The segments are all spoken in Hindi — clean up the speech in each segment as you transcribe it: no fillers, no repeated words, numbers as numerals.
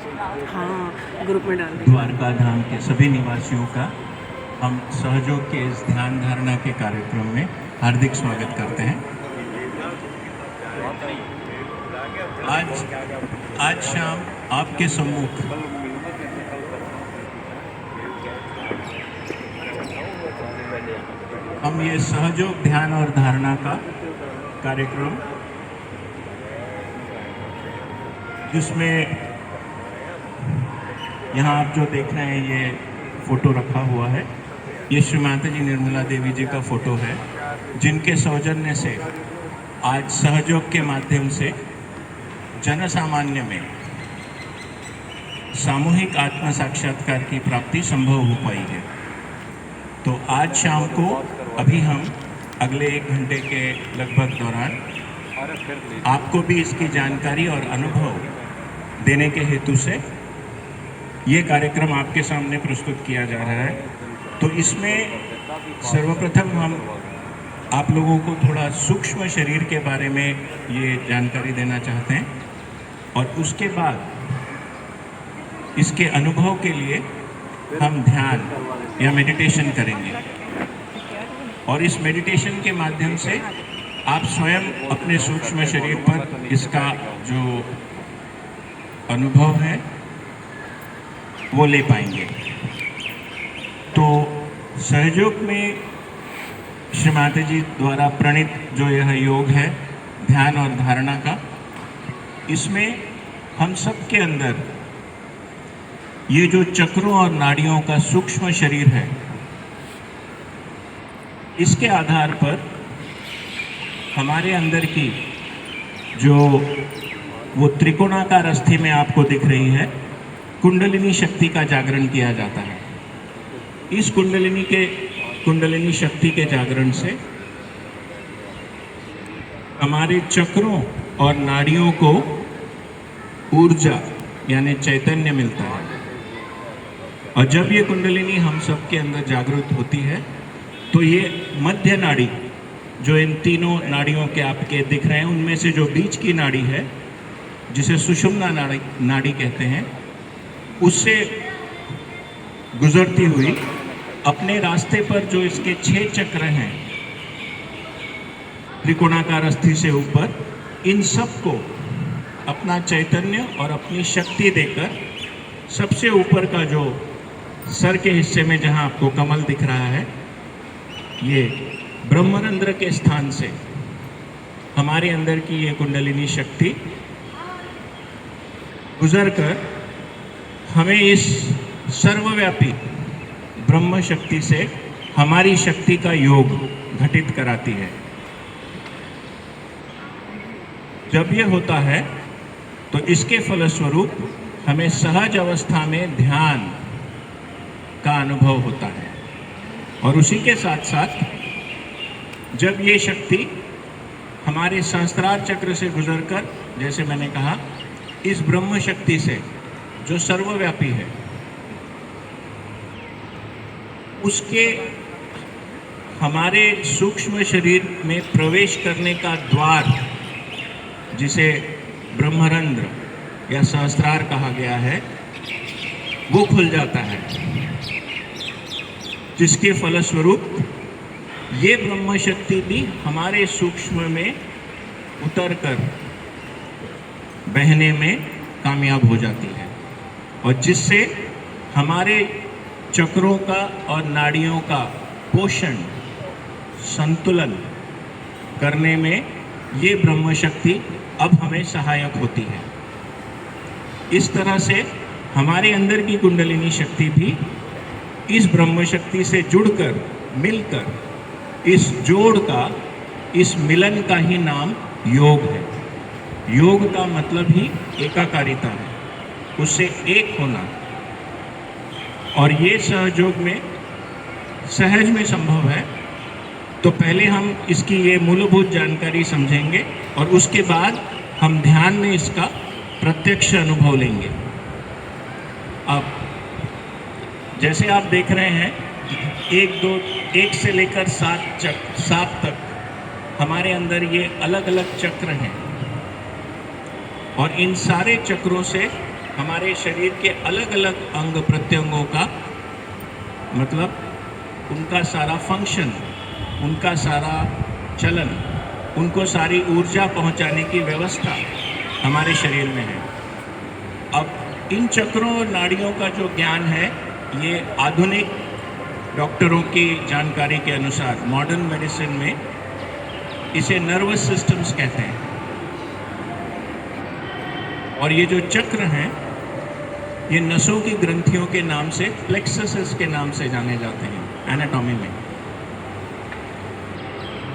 हाँ, ग्रुप में डाल दी। द्वारका धाम के सभी निवासियों का हम सहयोग के इस ध्यान धारणा के कार्यक्रम में हार्दिक स्वागत करते हैं। आज शाम आपके सम्मुख हम ये सहयोग ध्यान और धारणा का कार्यक्रम, जिसमें यहाँ आप जो देख रहे हैं ये फोटो रखा हुआ है, ये श्री माता जी निर्मला देवी जी का फोटो है, जिनके सौजन्य से आज सहयोग के माध्यम से जन सामान्य में सामूहिक आत्म साक्षात्कार की प्राप्ति संभव हो पाई है। तो आज शाम को अभी हम अगले 1 घंटे के लगभग दौरान आपको भी इसकी जानकारी और अनुभव देने के हेतु से ये कार्यक्रम आपके सामने प्रस्तुत किया जा रहा है। तो इसमें सर्वप्रथम हम आप लोगों को थोड़ा सूक्ष्म शरीर के बारे में ये जानकारी देना चाहते हैं, और उसके बाद इसके अनुभव के लिए हम ध्यान या मेडिटेशन करेंगे, और इस मेडिटेशन के माध्यम से आप स्वयं अपने सूक्ष्म शरीर पर इसका जो अनुभव है वो ले पाएंगे। तो सहयोग में श्री माता जी द्वारा प्रणीत जो यह योग है ध्यान और धारणा का, इसमें हम सब के अंदर ये जो चक्रों और नाड़ियों का सूक्ष्म शरीर है, इसके आधार पर हमारे अंदर की जो वो त्रिकोणाकार अस्थि में आपको दिख रही है कुंडलिनी शक्ति का जागरण किया जाता है। इस कुंडलिनी शक्ति के जागरण से हमारे चक्रों और नाड़ियों को ऊर्जा यानी चैतन्य मिलता है, और जब ये कुंडलिनी हम सब के अंदर जागृत होती है तो ये मध्य नाड़ी, जो इन तीनों नाड़ियों के आपके दिख रहे हैं, उनमें से जो बीच की नाड़ी है जिसे सुषुम्ना नाड़ी कहते हैं, उससे गुजरती हुई अपने रास्ते पर जो इसके 6 चक्र हैं त्रिकोणाकार अस्थि से ऊपर, इन सब को अपना चैतन्य और अपनी शक्ति देकर सबसे ऊपर का जो सर के हिस्से में जहां आपको कमल दिख रहा है, ये ब्रह्मरंध्र के स्थान से हमारे अंदर की ये कुंडलिनी शक्ति गुजरकर हमें इस सर्वव्यापी ब्रह्म शक्ति से हमारी शक्ति का योग घटित कराती है। जब ये होता है तो इसके फलस्वरूप हमें सहज अवस्था में ध्यान का अनुभव होता है, और उसी के साथ साथ जब ये शक्ति हमारे सहस्त्रार चक्र से गुजरकर, जैसे मैंने कहा, इस ब्रह्म शक्ति से जो सर्वव्यापी है उसके हमारे सूक्ष्म शरीर में प्रवेश करने का द्वार, जिसे ब्रह्मरंध्र या सहस्त्रार कहा गया है, वो खुल जाता है, जिसके फलस्वरूप ये ब्रह्म शक्ति भी हमारे सूक्ष्म में उतरकर बहने में कामयाब हो जाती है, और जिससे हमारे चक्रों का और नाड़ियों का पोषण, संतुलन करने में ये ब्रह्म शक्ति अब हमें सहायक होती है। इस तरह से हमारे अंदर की कुंडलिनी शक्ति भी इस ब्रह्म शक्ति से जुड़कर, मिलकर, इस जोड़ का, इस मिलन का ही नाम योग है। योग का मतलब ही एकाकारिता है, उससे एक होना, और ये सहयोग में सहज में संभव है। तो पहले हम इसकी ये मूलभूत जानकारी समझेंगे, और उसके बाद हम ध्यान में इसका प्रत्यक्ष अनुभव लेंगे। अब जैसे आप देख रहे हैं, 1 से लेकर 7 तक हमारे अंदर ये अलग अलग चक्र हैं, और इन सारे चक्रों से हमारे शरीर के अलग अलग अंग प्रत्यंगों का मतलब उनका सारा फंक्शन, उनका सारा चलन, उनको सारी ऊर्जा पहुंचाने की व्यवस्था हमारे शरीर में है। अब इन चक्रों और नाड़ियों का जो ज्ञान है, ये आधुनिक डॉक्टरों की जानकारी के अनुसार मॉडर्न मेडिसिन में इसे नर्वस सिस्टम्स कहते हैं। और ये जो चक्र हैं, ये नसों की ग्रंथियों के नाम से, प्लेक्सस के नाम से जाने जाते हैं एनाटॉमी में।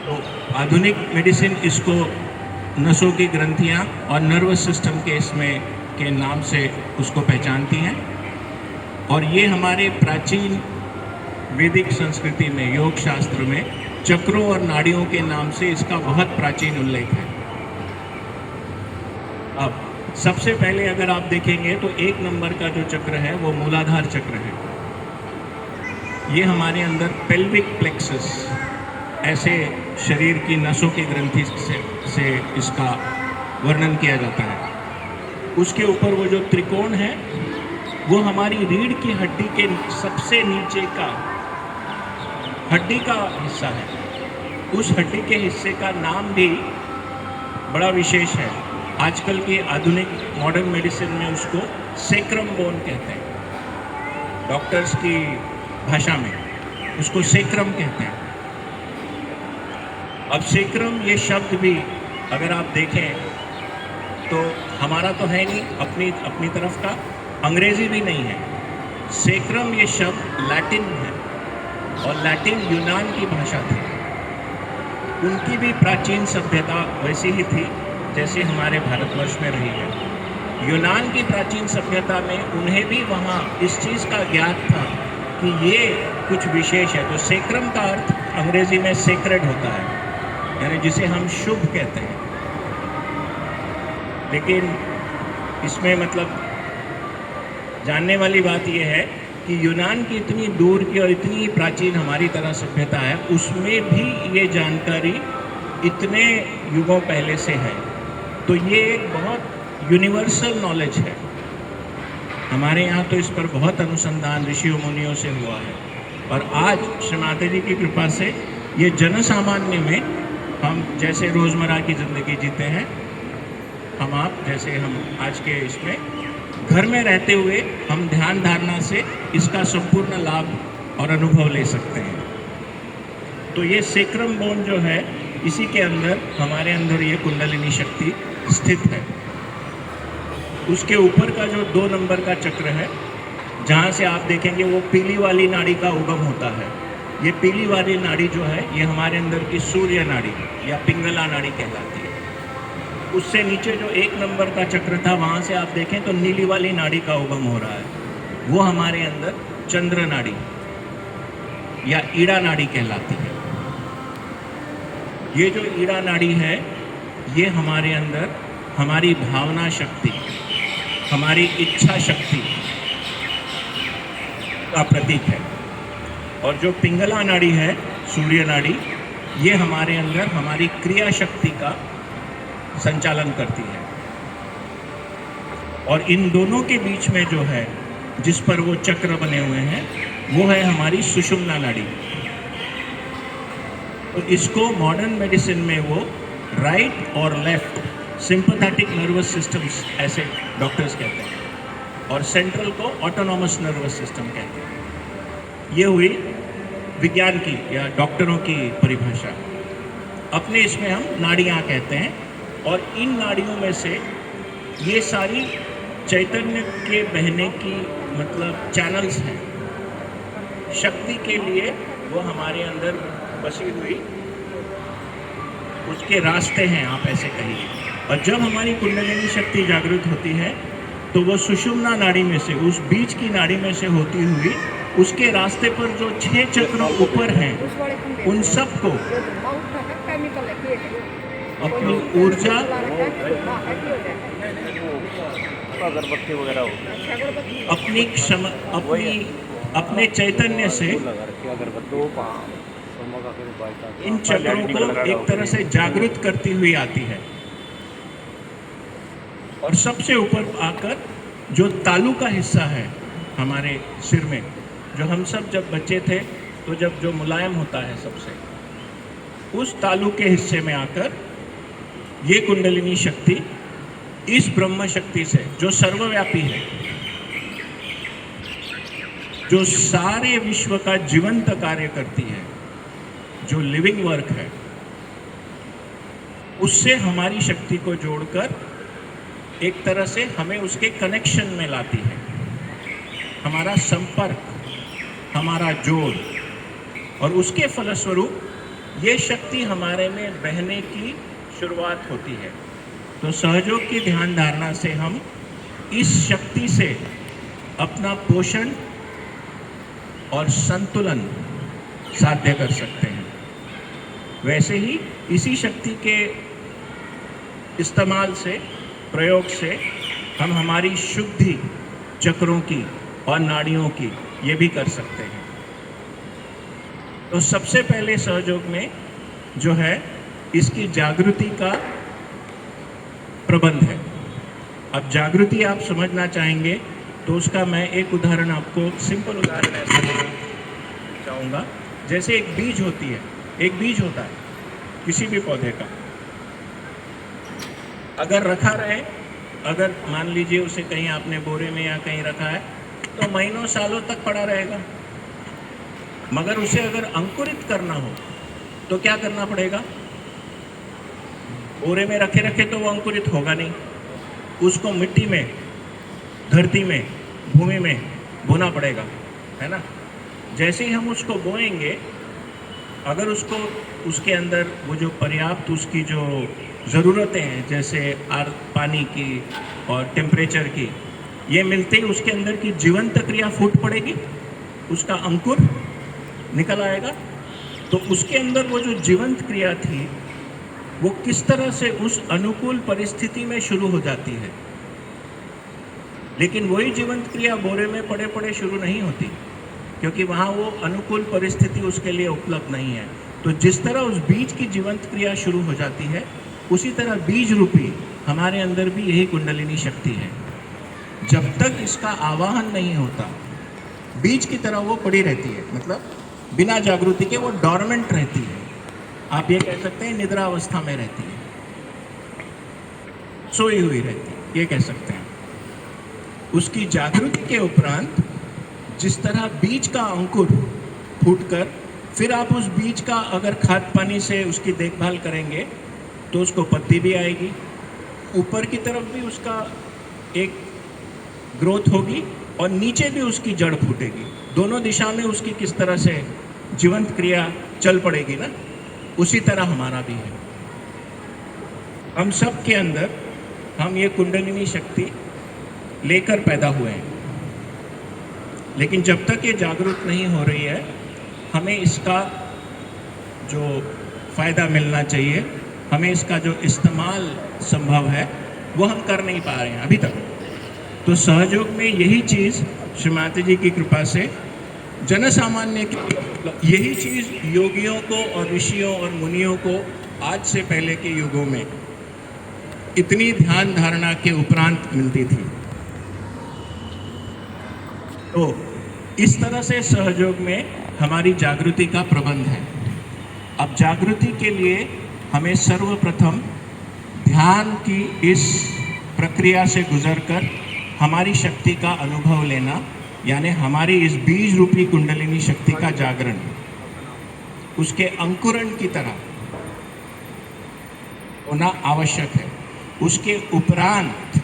तो आधुनिक मेडिसिन इसको नसों की ग्रंथियां और नर्वस सिस्टम के इसमें के नाम से उसको पहचानती हैं। और ये हमारे प्राचीन वैदिक संस्कृति में, योग शास्त्र में चक्रों और नाड़ियों के नाम से इसका बहुत प्राचीन उल्लेख है। अब सबसे पहले अगर आप देखेंगे तो 1 नंबर का जो चक्र है वो मूलाधार चक्र है। ये हमारे अंदर पेल्विक प्लेक्सस, ऐसे शरीर की नसों की ग्रंथि से इसका वर्णन किया जाता है। उसके ऊपर वो जो त्रिकोण है वो हमारी रीढ़ की हड्डी के सबसे नीचे का हड्डी का हिस्सा है। उस हड्डी के हिस्से का नाम भी बड़ा विशेष है। आजकल की आधुनिक मॉडर्न मेडिसिन में उसको सेक्रम बोन कहते हैं। डॉक्टर्स की भाषा में उसको सेक्रम कहते हैं। अब सेक्रम ये शब्द भी अगर आप देखें तो हमारा तो है नहीं, अपनी तरफ का, अंग्रेजी भी नहीं है। सेक्रम ये शब्द लैटिन है और लैटिन यूनान की भाषा थी। उनकी भी प्राचीन सभ्यता वैसी ही थी जैसे हमारे भारतवर्ष में रही है। यूनान की प्राचीन सभ्यता में उन्हें भी वहाँ इस चीज़ का ज्ञात था कि ये कुछ विशेष है। तो सेक्रम का अर्थ अंग्रेजी में सेक्रेड होता है, यानी जिसे हम शुभ कहते हैं। लेकिन इसमें मतलब जानने वाली बात यह है कि यूनान की इतनी दूर की और इतनी प्राचीन हमारी तरह सभ्यता है, उसमें भी ये जानकारी इतने युगों पहले से है। तो ये एक बहुत यूनिवर्सल नॉलेज है। हमारे यहाँ तो इस पर बहुत अनुसंधान ऋषियों मुनियों से हुआ है और आज श्री माता जी की कृपा से ये जनसामान्य में हम जैसे रोज़मर्रा की ज़िंदगी जीते हैं, हम आप जैसे हम आज के इसमें घर में रहते हुए हम ध्यान धारणा से इसका संपूर्ण लाभ और अनुभव ले सकते हैं। तो ये सेक्रम बोन जो है, इसी के अंदर हमारे अंदर ये कुंडलिनी शक्ति स्थित है। उसके ऊपर का जो 2 नंबर का चक्र है, जहाँ से आप देखेंगे वो पीली वाली नाड़ी का उगम होता है। ये पीली वाली नाड़ी जो है, ये हमारे अंदर की सूर्य नाड़ी या पिंगला नाड़ी कहलाती है। उससे नीचे जो 1 नंबर का चक्र था, वहाँ से आप देखें तो नीली वाली नाड़ी का उगम हो रहा है। वो हमारे अंदर चंद्र नाड़ी या ईड़ा नाड़ी कहलाती है। ये जो ईड़ा नाड़ी है, ये हमारे अंदर हमारी भावना शक्ति, हमारी इच्छा शक्ति का प्रतीक है। और जो पिंगला नाड़ी है, सूर्य नाड़ी, ये हमारे अंदर हमारी क्रिया शक्ति का संचालन करती है। और इन दोनों के बीच में जो है, जिस पर वो चक्र बने हुए हैं, वो है हमारी सुषुम्ना नाड़ी। तो इसको मॉडर्न मेडिसिन में वो राइट और लेफ्ट सिंपैथेटिक नर्वस सिस्टम्स ऐसे डॉक्टर्स कहते हैं, और सेंट्रल को ऑटोनॉमस नर्वस सिस्टम कहते हैं। ये हुई विज्ञान की या डॉक्टरों की परिभाषा। अपने इसमें हम नाड़ियाँ कहते हैं, और इन नाड़ियों में से ये सारी चैतन्य के बहने की मतलब चैनल्स हैं। शक्ति के लिए वो हमारे अंदर बसी हुई उसके रास्ते हैं, आप ऐसे कहिए। और जब हमारी कुंडलिनी शक्ति जागृत होती है तो वो सुषुम्ना नाड़ी में से, उस बीच की नाड़ी में से होती हुई उसके रास्ते पर जो 6 चक्र ऊपर हैं, उन सबको अपनी ऊर्जा, अगरबत्ती वगैरह हो, अपनी क्षम अपने चैतन्य से इन चक्रों को एक तरह से जागृत करती हुई आती है। और सबसे ऊपर आकर जो तालू का हिस्सा है हमारे सिर में, जो हम सब जब बच्चे थे तो जब जो मुलायम होता है सबसे, उस तालू के हिस्से में आकर ये कुंडलिनी शक्ति इस ब्रह्म शक्ति से, जो सर्वव्यापी है, जो सारे विश्व का जीवंत कार्य करती है, जो लिविंग वर्क है, उससे हमारी शक्ति को जोड़कर एक तरह से हमें उसके कनेक्शन में लाती है। हमारा संपर्क, हमारा जोड़, और उसके फलस्वरूप ये शक्ति हमारे में बहने की शुरुआत होती है। तो सहयोग की ध्यान धारणा से हम इस शक्ति से अपना पोषण और संतुलन साध्य कर सकते हैं। वैसे ही इसी शक्ति के इस्तेमाल से, प्रयोग से, हम हमारी शुद्धि चक्रों की और नाड़ियों की ये भी कर सकते हैं। तो सबसे पहले सहयोग में जो है इसकी जागृति का प्रबंध है। अब जागृति आप समझना चाहेंगे तो उसका मैं एक उदाहरण आपको, सिंपल उदाहरण ऐसा देना चाहूँगा। जैसे एक बीज होती है, एक बीज होता है किसी भी पौधे का, अगर रखा रहे, अगर मान लीजिए उसे कहीं आपने बोरे में या कहीं रखा है तो महीनों सालों तक पड़ा रहेगा। मगर उसे अगर अंकुरित करना हो तो क्या करना पड़ेगा? बोरे में रखे रखे तो वो अंकुरित होगा नहीं, उसको मिट्टी में, धरती में, भूमि में बोना पड़ेगा, है ना। जैसे ही हम उसको बोएंगे, अगर उसको उसके अंदर वो जो पर्याप्त उसकी जो ज़रूरतें हैं, जैसे पानी की और टेम्परेचर की, ये मिलते ही उसके अंदर की जीवंत क्रिया फूट पड़ेगी, उसका अंकुर निकल आएगा। तो उसके अंदर वो जो जीवंत क्रिया थी वो किस तरह से उस अनुकूल परिस्थिति में शुरू हो जाती है। लेकिन वही जीवंत क्रिया बोरे में पड़े पड़े शुरू नहीं होती, क्योंकि वहाँ वो अनुकूल परिस्थिति उसके लिए उपलब्ध नहीं है। तो जिस तरह उस बीज की जीवंत क्रिया शुरू हो जाती है, उसी तरह बीज रूपी हमारे अंदर भी यही कुंडलिनी शक्ति है। जब तक इसका आवाहन नहीं होता, बीज की तरह वो पड़ी रहती है, मतलब बिना जागृति के वो डॉर्मेंट रहती है। आप ये कह सकते हैं निद्रा अवस्था में रहती है, सोई हुई रहती है, ये कह सकते हैं। उसकी जागृति के उपरांत जिस तरह बीज का अंकुर फूटकर फिर आप उस बीज का अगर खाद पानी से उसकी देखभाल करेंगे तो उसको पत्ती भी आएगी, ऊपर की तरफ भी उसका एक ग्रोथ होगी और नीचे भी उसकी जड़ फूटेगी। दोनों दिशा में उसकी किस तरह से जीवंत क्रिया चल पड़ेगी ना, उसी तरह हमारा भी है। हम सब के अंदर हम ये कुंडलिनी शक्ति लेकर पैदा हुए हैं, लेकिन जब तक ये जागरूक नहीं हो रही है, हमें इसका जो फ़ायदा मिलना चाहिए, हमें इसका जो इस्तेमाल संभव है, वो हम कर नहीं पा रहे हैं अभी तक। तो सहयोग में यही चीज़ श्री माता जी की कृपा से जन सामान्य की, यही चीज़ योगियों को और ऋषियों और मुनियों को आज से पहले के युगों में इतनी ध्यान धारणा के उपरांत मिलती थी। तो इस तरह से सहयोग में हमारी जागृति का प्रबंध है। अब जागृति के लिए हमें सर्वप्रथम ध्यान की इस प्रक्रिया से गुजरकर हमारी शक्ति का अनुभव लेना, यानी हमारी इस बीज रूपी कुंडलिनी शक्ति का जागरण, उसके अंकुरण की तरह होना आवश्यक है। उसके उपरांत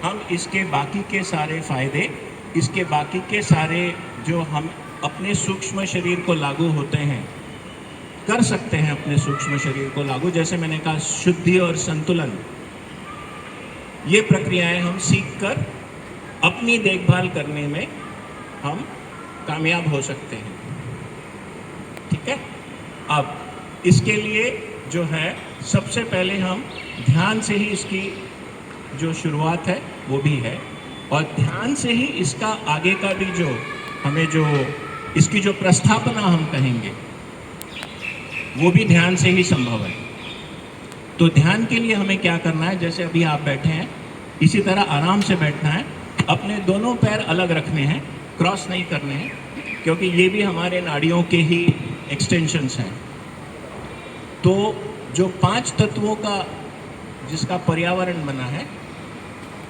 हम इसके बाकी के सारे फायदे, इसके बाकी के सारे जो हम अपने सूक्ष्म शरीर को लागू होते हैं, कर सकते हैं अपने सूक्ष्म शरीर को लागू। जैसे मैंने कहा, शुद्धि और संतुलन, ये प्रक्रियाएं हम सीखकर अपनी देखभाल करने में हम कामयाब हो सकते हैं। ठीक है। अब इसके लिए जो है, सबसे पहले हम ध्यान से ही इसकी जो शुरुआत है वो भी है, और ध्यान से ही इसका आगे का भी जो हमें जो इसकी जो प्रस्थापना हम कहेंगे, वो भी ध्यान से ही संभव है। तो ध्यान के लिए हमें क्या करना है? जैसे अभी आप बैठे हैं, इसी तरह आराम से बैठना है, अपने दोनों पैर अलग रखने हैं, क्रॉस नहीं करने हैं, क्योंकि ये भी हमारे नाड़ियों के ही एक्सटेंशंस हैं। तो जो 5 तत्वों का जिसका पर्यावरण बना है,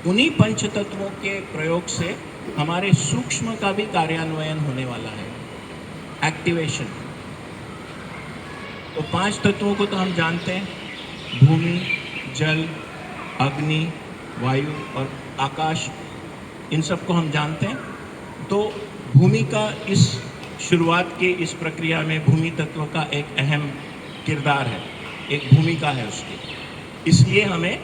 उन्हीं पंच तत्वों के प्रयोग से हमारे सूक्ष्म का भी कार्यान्वयन होने वाला है, एक्टिवेशन। तो 5 तत्वों को तो हम जानते हैं, भूमि, जल, अग्नि, वायु और आकाश, इन सब को हम जानते हैं। तो भूमि का इस शुरुआत के इस प्रक्रिया में भूमि तत्व का एक अहम किरदार है, एक भूमिका है उसकी। इसलिए हमें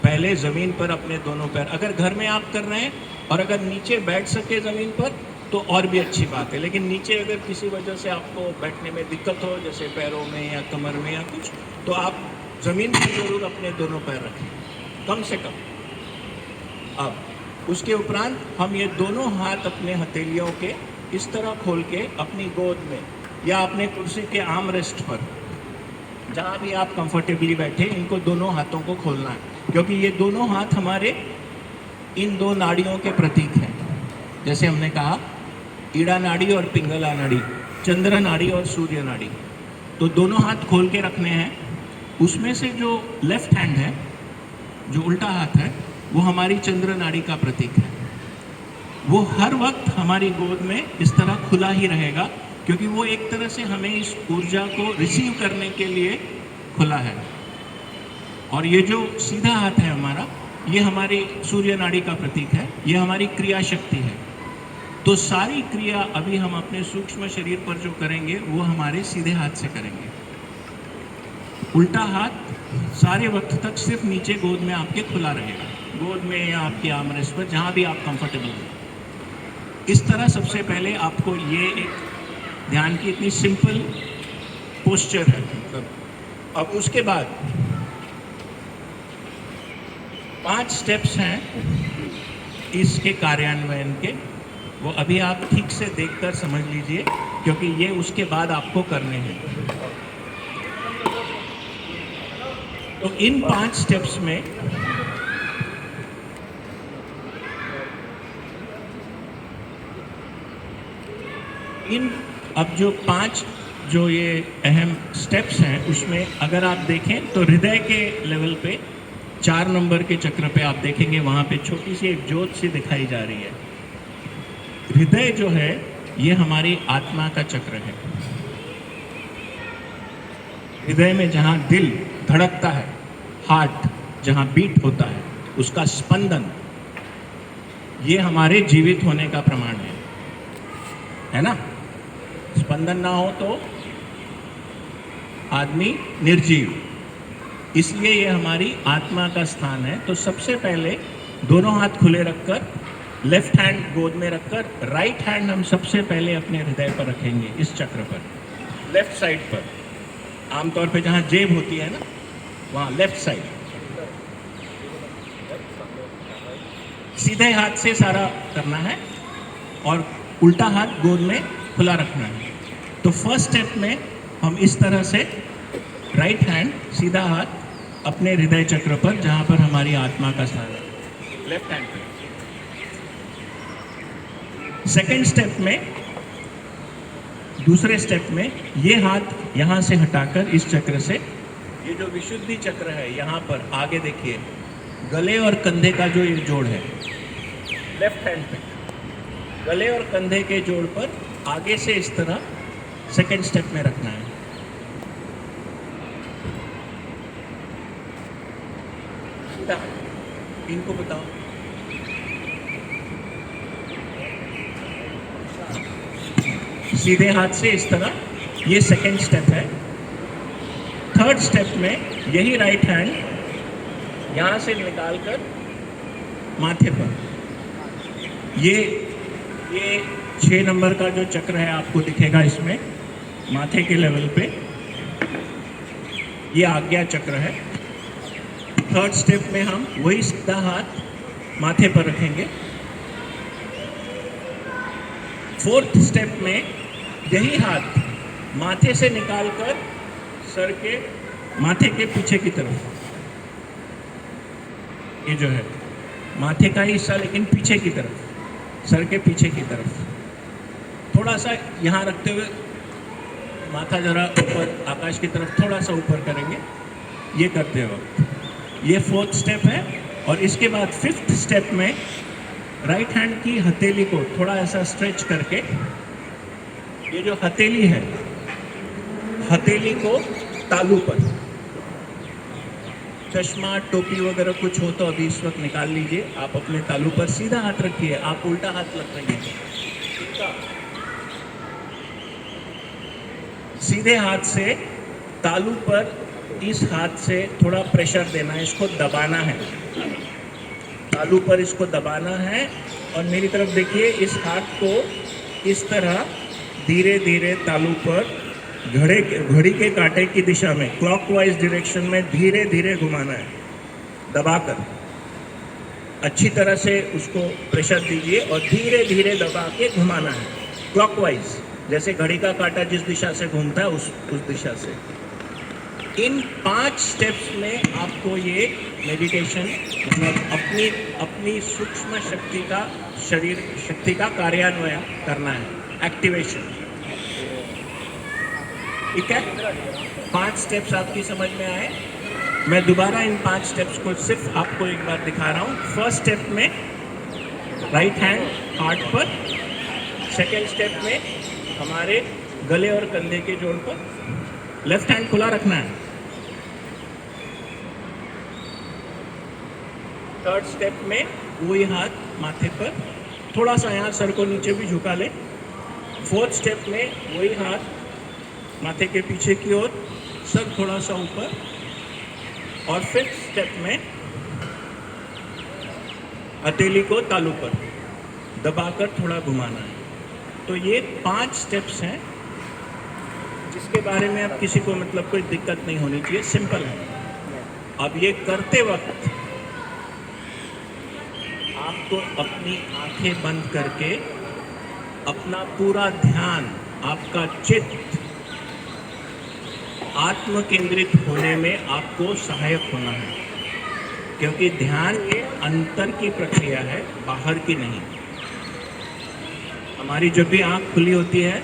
पहले ज़मीन पर अपने दोनों पैर, अगर घर में आप कर रहे हैं और अगर नीचे बैठ सके ज़मीन पर तो और भी अच्छी बात है, लेकिन नीचे अगर किसी वजह से आपको बैठने में दिक्कत हो, जैसे पैरों में या कमर में या कुछ, तो आप ज़मीन पर जरूर अपने दोनों पैर रखें, कम से कम। अब उसके उपरांत हम ये दोनों हाथ अपने हथेलियों के इस तरह खोल के अपनी गोद में या अपने कुर्सी के आर्म रेस्ट पर, जहाँ भी आप कंफर्टेबली बैठे, इनको दोनों हाथों को खोलना है, क्योंकि ये दोनों हाथ हमारे इन 2 नाड़ियों के प्रतीक हैं। जैसे हमने कहा, ईड़ा नाड़ी और पिंगला नाड़ी, चंद्र नाड़ी और सूर्य नाड़ी। तो दोनों हाथ खोल के रखने हैं। उसमें से जो लेफ्ट हैंड है, जो उल्टा हाथ है, वो हमारी चंद्र नाड़ी का प्रतीक है। वो हर वक्त हमारी गोद में इस तरह खुला ही रहेगा, क्योंकि वो एक तरह से हमें इस ऊर्जा को रिसीव करने के लिए खुला है। और ये जो सीधा हाथ है हमारा, ये हमारी सूर्य नाड़ी का प्रतीक है, ये हमारी क्रिया शक्ति है। तो सारी क्रिया अभी हम अपने सूक्ष्म शरीर पर जो करेंगे वो हमारे सीधे हाथ से करेंगे। उल्टा हाथ सारे वक्त तक सिर्फ नीचे गोद में आपके खुला रहेगा, गोद में या आपके आर्म रेस्ट पर, जहाँ भी आप कंफर्टेबल हो। इस तरह सबसे पहले आपको ये एक ध्यान की इतनी सिंपल पोस्चर है, मतलब। अब उसके बाद 5 स्टेप्स हैं इसके कार्यान्वयन के, वो अभी आप ठीक से देखकर समझ लीजिए, क्योंकि ये उसके बाद आपको करने हैं। तो इन 5 स्टेप्स में अब जो 5 जो ये अहम स्टेप्स हैं, उसमें अगर आप देखें तो हृदय के लेवल पे 4 नंबर के चक्र पे आप देखेंगे, वहाँ पे छोटी सी एक ज्योत सी दिखाई जा रही है। हृदय जो है ये हमारी आत्मा का चक्र है। हृदय में जहाँ दिल धड़कता है, हार्ट जहाँ बीट होता है, उसका स्पंदन, ये हमारे जीवित होने का प्रमाण है ना। स्पंदन ना हो तो आदमी निर्जीव, इसलिए ये हमारी आत्मा का स्थान है। तो सबसे पहले दोनों हाथ खुले रखकर, लेफ्ट हैंड गोद में रखकर, राइट हैंड हम सबसे पहले अपने हृदय पर रखेंगे, इस चक्र पर, लेफ्ट साइड पर। आमतौर पे जहाँ जेब होती है ना, वहाँ लेफ्ट साइड। सीधे हाथ से सारा करना है और उल्टा हाथ गोद में खुला रखना है। तो फर्स्ट स्टेप में हम इस तरह से राइट हैंड, सीधा हाथ अपने हृदय चक्र पर, जहाँ पर हमारी आत्मा का स्थान है, लेफ्ट हैंड पे। सेकेंड स्टेप में, दूसरे स्टेप में, ये हाथ यहाँ से हटाकर इस चक्र से, ये जो विशुद्धि चक्र है यहाँ पर आगे देखिए, गले और कंधे का जो ये जोड़ है, लेफ्ट हैंड पे गले और कंधे के जोड़ पर आगे से इस तरह सेकेंड स्टेप में रखना है। इनको बताओ। सीधे हाथ से इस तरह, ये सेकेंड स्टेप है। थर्ड स्टेप में यही राइट हैंड यहाँ से निकालकर माथे पर, ये 6 नंबर का जो चक्र है आपको दिखेगा इसमें, माथे के लेवल पे, ये आज्ञा चक्र है। थर्ड स्टेप में हम वही सीधा हाथ माथे पर रखेंगे। फोर्थ स्टेप में यही हाथ माथे से निकालकर सर के, माथे के पीछे की तरफ, ये जो है माथे का हिस्सा लेकिन पीछे की तरफ, सर के पीछे की तरफ, थोड़ा सा यहाँ रखते हुए माथा जरा ऊपर आकाश की तरफ थोड़ा सा ऊपर करेंगे, ये करते वक्त। ये 4th स्टेप है। और इसके बाद 5th स्टेप में राइट हैंड की हथेली को थोड़ा ऐसा स्ट्रेच करके, ये जो हथेली है, हथेली को तालू पर, चश्मा टोपी वगैरह कुछ हो तो अभी इस वक्त निकाल लीजिए। आप अपने तालू पर सीधा हाथ रखिए, आप उल्टा हाथ रख रहे हैं। सीधे हाथ से तालू पर इस हाथ से थोड़ा प्रेशर देना है, इसको दबाना है, तालू पर इसको दबाना है। और मेरी तरफ देखिए, इस हाथ को इस तरह धीरे धीरे तालू पर घड़ी के कांटे की दिशा में, क्लॉकवाइज डायरेक्शन में धीरे धीरे घुमाना है, दबाकर। अच्छी तरह से उसको प्रेशर दीजिए और धीरे धीरे दबा के घुमाना है, क्लॉकवाइज, जैसे घड़ी का कांटा जिस दिशा से घूमता है उस दिशा से। इन 5 स्टेप्स में आपको ये मेडिटेशन, मतलब अपनी सूक्ष्म शक्ति का, शरीर शक्ति का कार्यान्वयन करना है, एक्टिवेशन। ठीक है, 5 स्टेप्स आपकी समझ में आए। मैं दोबारा इन 5 स्टेप्स को सिर्फ आपको एक बार दिखा रहा हूँ। फर्स्ट स्टेप में राइट हैंड हार्ट पर, सेकेंड स्टेप में हमारे गले और कंधे के जोड़ पर, लेफ्ट हैंड खुला रखना है। थर्ड स्टेप में वही हाथ माथे पर, थोड़ा सा यहाँ सर को नीचे भी झुका ले। फोर्थ स्टेप में वही हाथ माथे के पीछे की ओर, सर थोड़ा सा ऊपर। और फिफ्थ स्टेप में हथेली को तालू पर दबाकर थोड़ा घुमाना है। तो ये 5 स्टेप्स हैं जिसके बारे में अब किसी को मतलब कोई दिक्कत नहीं होनी चाहिए, सिंपल है। अब ये करते वक्त आपको अपनी आंखें बंद करके अपना पूरा ध्यान, आपका चित्त आत्म केंद्रित होने में आपको सहायक होना है, क्योंकि ध्यान ये अंतर की प्रक्रिया है, बाहर की नहीं। हमारी जब भी आंख खुली होती है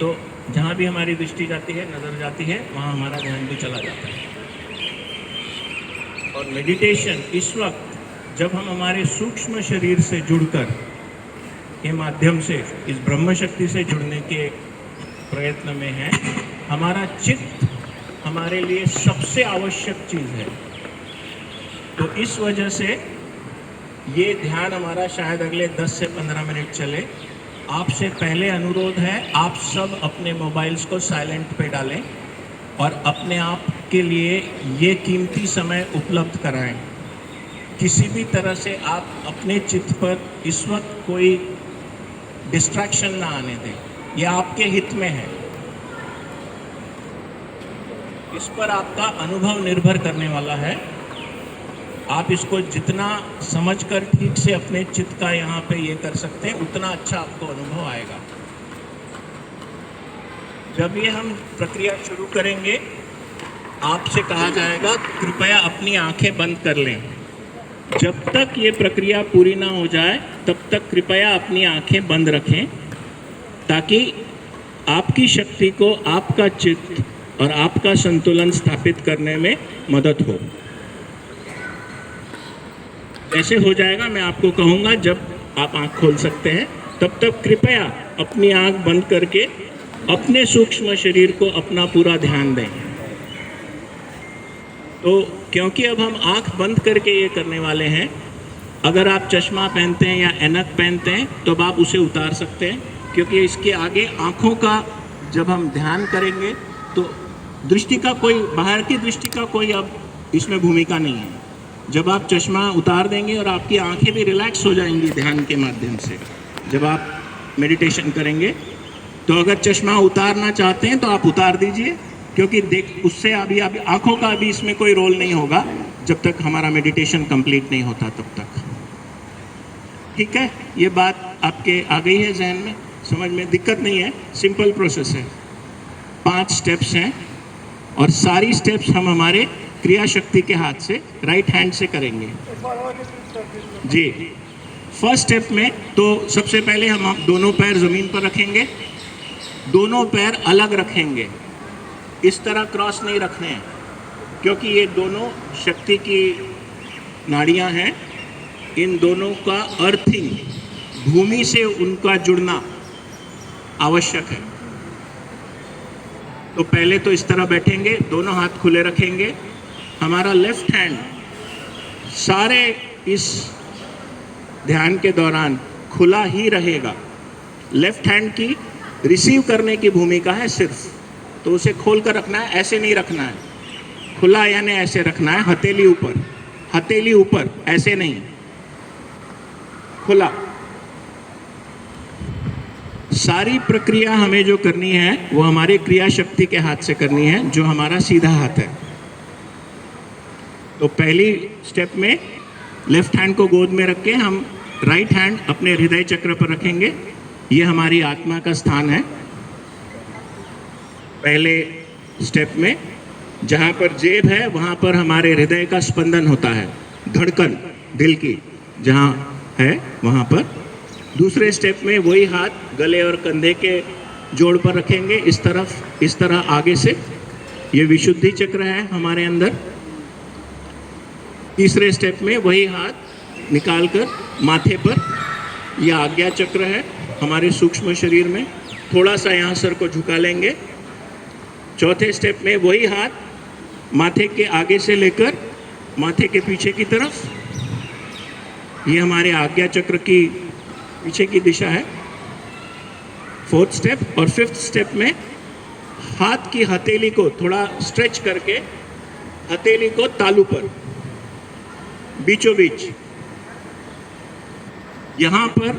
तो जहाँ भी हमारी दृष्टि जाती है, नज़र जाती है, वहाँ हमारा ध्यान भी चला जाता है। और मेडिटेशन इस वक्त जब हम हमारे सूक्ष्म शरीर से जुड़कर के माध्यम से इस ब्रह्म शक्ति से जुड़ने के प्रयत्न में है, हमारा चित्त हमारे लिए सबसे आवश्यक चीज़ है। तो इस वजह से ये ध्यान हमारा शायद अगले 10 से 15 मिनट चले। आपसे पहले अनुरोध है, आप सब अपने मोबाइल्स को साइलेंट पे डालें और अपने आप के लिए ये कीमती समय उपलब्ध कराएं। किसी भी तरह से आप अपने चित्त पर इस वक्त कोई डिस्ट्रैक्शन ना आने दें, यह आपके हित में है। इस पर आपका अनुभव निर्भर करने वाला है। आप इसको जितना समझकर ठीक से अपने चित्त का यहाँ पे ये कर सकते हैं, उतना अच्छा आपको अनुभव आएगा। जब ये हम प्रक्रिया शुरू करेंगे, आपसे कहा जाएगा कृपया अपनी आंखें बंद कर लें। जब तक ये प्रक्रिया पूरी ना हो जाए तब तक कृपया अपनी आंखें बंद रखें, ताकि आपकी शक्ति को, आपका चित्त और आपका संतुलन स्थापित करने में मदद हो। ऐसे हो जाएगा, मैं आपको कहूँगा जब आप आँख खोल सकते हैं, तब तक कृपया अपनी आँख बंद करके अपने सूक्ष्म शरीर को अपना पूरा ध्यान दें। तो क्योंकि अब हम आँख बंद करके ये करने वाले हैं, अगर आप चश्मा पहनते हैं या ऐनक पहनते हैं तो आप उसे उतार सकते हैं, क्योंकि इसके आगे आँखों का जब हम ध्यान करेंगे तो दृष्टि का कोई, बाहर की दृष्टि का कोई अब इसमें भूमिका नहीं है। जब आप चश्मा उतार देंगे और आपकी आंखें भी रिलैक्स हो जाएंगी ध्यान के माध्यम से, जब आप मेडिटेशन करेंगे, तो अगर चश्मा उतारना चाहते हैं तो आप उतार दीजिए, क्योंकि उससे अभी आंखों का अभी इसमें कोई रोल नहीं होगा जब तक हमारा मेडिटेशन कंप्लीट नहीं होता तब तक। ठीक है, ये बात आपके आ गई है जहन में, समझ में दिक्कत नहीं है, सिंपल प्रोसेस है। 5 स्टेप्स हैं और सारी स्टेप्स हम हमारे क्रिया शक्ति के हाथ से, राइट हैंड से करेंगे जी। फर्स्ट स्टेप में तो सबसे पहले हम दोनों पैर ज़मीन पर रखेंगे, दोनों पैर अलग रखेंगे, इस तरह क्रॉस नहीं रखने हैं, क्योंकि ये दोनों शक्ति की नाड़ियाँ हैं। इन दोनों का अर्थिंग, भूमि से उनका जुड़ना आवश्यक है। तो पहले तो इस तरह बैठेंगे, दोनों हाथ खुले रखेंगे। हमारा लेफ्ट हैंड सारे इस ध्यान के दौरान खुला ही रहेगा। लेफ्ट हैंड की रिसीव करने की भूमिका है सिर्फ, तो उसे खोल कर रखना है, ऐसे नहीं रखना है। खुला यानी ऐसे रखना है, हथेली ऊपर, हथेली ऊपर, ऐसे नहीं, खुला। सारी प्रक्रिया हमें जो करनी है वो हमारी क्रिया शक्ति के हाथ से करनी है, जो हमारा सीधा हाथ है। तो पहली स्टेप में लेफ्ट हैंड को गोद में रख के हम राइट हैंड अपने हृदय चक्र पर रखेंगे। ये हमारी आत्मा का स्थान है। पहले स्टेप में जहाँ पर जेब है वहाँ पर हमारे हृदय का स्पंदन होता है, धड़कन दिल की जहाँ है वहाँ पर। दूसरे स्टेप में वही हाथ गले और कंधे के जोड़ पर रखेंगे, इस तरह आगे से। ये विशुद्धि चक्र है हमारे अंदर। तीसरे स्टेप में वही हाथ निकाल कर माथे पर, यह आज्ञा चक्र है हमारे सूक्ष्म शरीर में, थोड़ा सा यहाँ सर को झुका लेंगे। चौथे स्टेप में वही हाथ माथे के आगे से लेकर माथे के पीछे की तरफ, ये हमारे आज्ञा चक्र की पीछे की दिशा है, फोर्थ स्टेप। और फिफ्थ स्टेप में हाथ की हथेली को थोड़ा स्ट्रेच करके, हथेली को तालू पर बीचों बीच यहाँ पर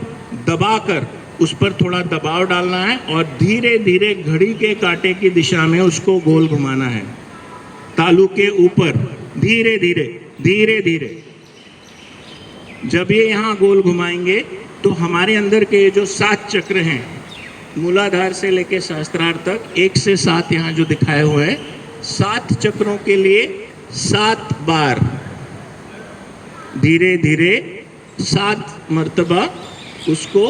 दबाकर उस पर थोड़ा दबाव डालना है और धीरे धीरे घड़ी के कांटे की दिशा में उसको गोल घुमाना है, तालू के ऊपर, धीरे धीरे धीरे धीरे। जब ये यहाँ गोल घुमाएंगे तो हमारे अंदर के जो 7 चक्र हैं, मूलाधार से लेकर सहस्त्रार तक, 1 से 7 यहाँ जो दिखाए हुए हैं, 7 चक्रों के लिए 7 बार धीरे धीरे 7 मर्तबा उसको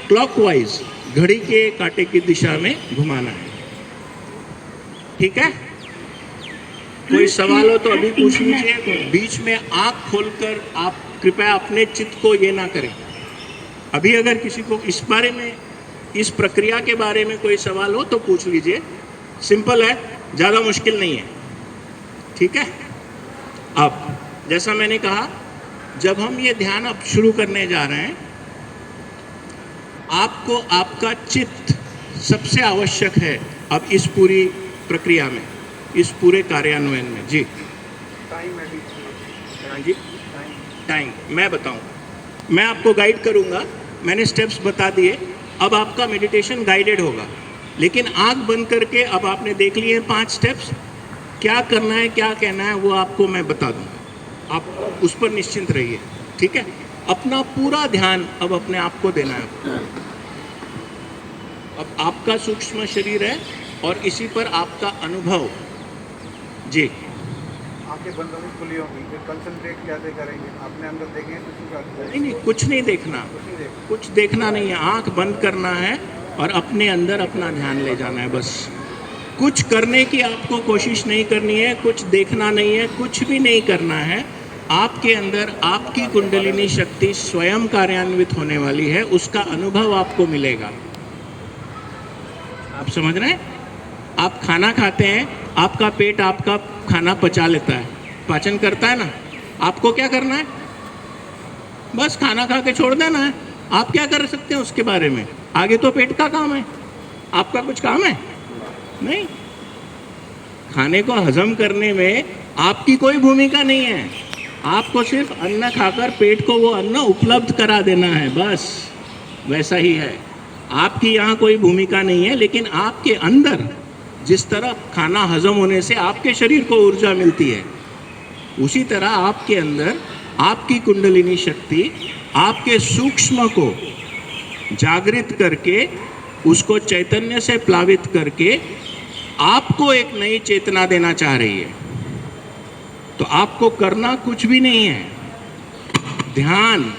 क्लॉकवाइज घड़ी के कांटे की दिशा में घुमाना है। ठीक है? कोई सवाल हो तो अभी पूछ लीजिए। बीच में आंख खोलकर आप कृपया अपने चित्त को ये ना करें। अभी अगर किसी को इस बारे में, इस प्रक्रिया के बारे में कोई सवाल हो तो पूछ लीजिए। सिंपल है, ज़्यादा मुश्किल नहीं है। ठीक है? अब जैसा मैंने कहा, जब हम ये ध्यान अब शुरू करने जा रहे हैं, आपको आपका चित्त सबसे आवश्यक है अब इस पूरी प्रक्रिया में, इस पूरे कार्यान्वयन में। जी टाइम है हाँ जी, टाइम मैं बताऊं, मैं आपको गाइड करूंगा। मैंने स्टेप्स बता दिए, अब आपका मेडिटेशन गाइडेड होगा। लेकिन आंख बंद करके अब आपने देख लिए 5 स्टेप्स, क्या करना है क्या कहना है वो आपको मैं बता दूंगा, आप उस पर निश्चिंत रहिए। ठीक है? अपना पूरा ध्यान अब अपने आप को देना है। अब आपका सूक्ष्म शरीर है और इसी पर आपका अनुभव। जी, आंखें बंद होंगी, खुली होंगी, फिर कंसंट्रेट कैसे करेंगे? अपने अंदर देखेंगे नहीं, कुछ नहीं देखना, कुछ देखना नहीं है। आंख बंद करना है और अपने अंदर अपना ध्यान ले जाना है बस। कुछ करने की आपको कोशिश नहीं करनी है, कुछ देखना नहीं है, कुछ भी नहीं करना है। आपके अंदर आपकी कुंडलिनी शक्ति स्वयं कार्यान्वित होने वाली है, उसका अनुभव आपको मिलेगा। आप समझ रहे हैं? आप खाना खाते हैं, आपका पेट आपका खाना पचा लेता है, पाचन करता है ना। आपको क्या करना है? बस खाना खा के छोड़ देना है। आप क्या कर सकते हैं उसके बारे में? आगे तो पेट का काम है, आपका कुछ काम है नहीं। खाने को हजम करने में आपकी कोई भूमिका नहीं है। आपको सिर्फ अन्न खाकर पेट को वो अन्न उपलब्ध करा देना है, बस वैसा ही है। आपकी यहाँ कोई भूमिका नहीं है, लेकिन आपके अंदर जिस तरह खाना हजम होने से आपके शरीर को ऊर्जा मिलती है, उसी तरह आपके अंदर आपकी कुंडलिनी शक्ति आपके सूक्ष्म को जागृत करके, उसको चैतन्य से प्लावित करके आपको एक नई चेतना देना चाह रही है। तो आपको करना कुछ भी नहीं है। ध्यान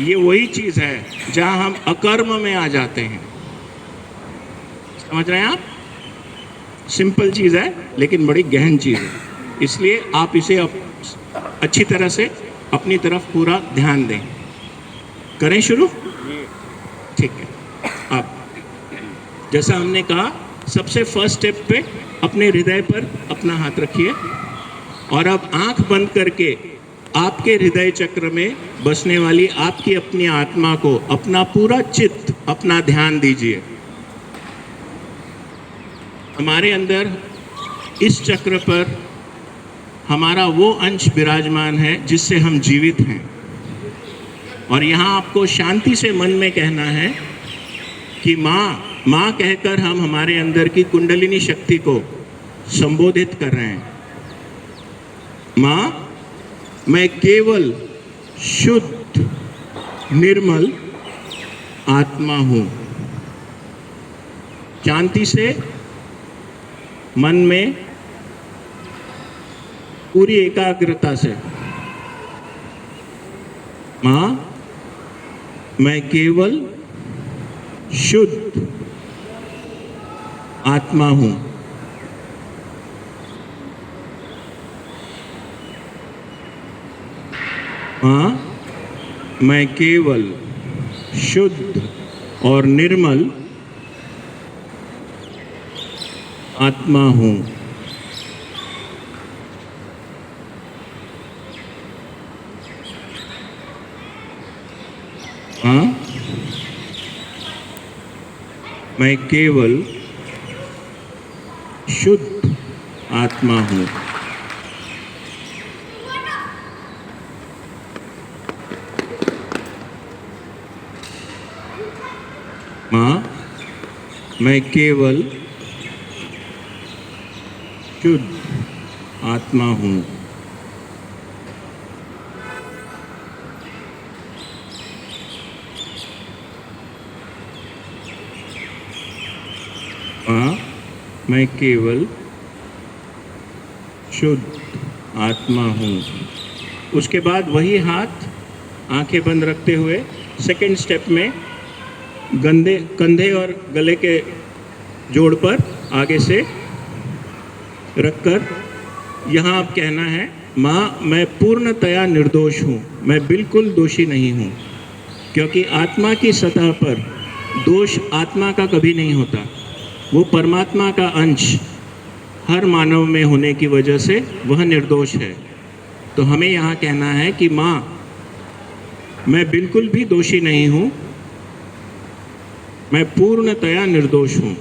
ये वही चीज है जहां हम अकर्म में आ जाते हैं। समझ रहे हैं आप? सिंपल चीज है लेकिन बड़ी गहन चीज है, इसलिए आप इसे अच्छी तरह से अपनी तरफ पूरा ध्यान दें। करें शुरू? ठीक है। अब जैसा हमने कहा, सबसे फर्स्ट स्टेप पे अपने हृदय पर अपना हाथ रखिए और अब आंख बंद करके आपके हृदय चक्र में बसने वाली आपकी अपनी आत्मा को अपना पूरा चित्त, अपना ध्यान दीजिए। हमारे अंदर इस चक्र पर हमारा वो अंश विराजमान है जिससे हम जीवित हैं, और यहाँ आपको शांति से मन में कहना है कि माँ, माँ कहकर हम हमारे अंदर की कुंडलिनी शक्ति को संबोधित कर रहे हैं। माँ, मैं केवल शुद्ध निर्मल आत्मा हूँ। शांति से मन में पूरी एकाग्रता से, माँ, मैं केवल शुद्ध आत्मा हूँ। माँ, मैं केवल शुद्ध और निर्मल आत्मा हूँ। हाँ, मैं केवल शुद्ध आत्मा हूँ। माँ, मैं केवल शुद्ध आत्मा हूँ। माँ, मैं केवल शुद्ध आत्मा हूँ। उसके बाद वही हाथ आंखें बंद रखते हुए सेकंड स्टेप में कंधे और गले के जोड़ पर आगे से रखकर यहाँ आप कहना है, माँ, मैं पूर्णतया निर्दोष हूँ, मैं बिल्कुल दोषी नहीं हूँ। क्योंकि आत्मा की सतह पर दोष आत्मा का कभी नहीं होता, वो परमात्मा का अंश हर मानव में होने की वजह से वह निर्दोष है। तो हमें यहाँ कहना है कि माँ, मैं बिल्कुल भी दोषी नहीं हूँ, मैं पूर्णतया निर्दोष हूँ।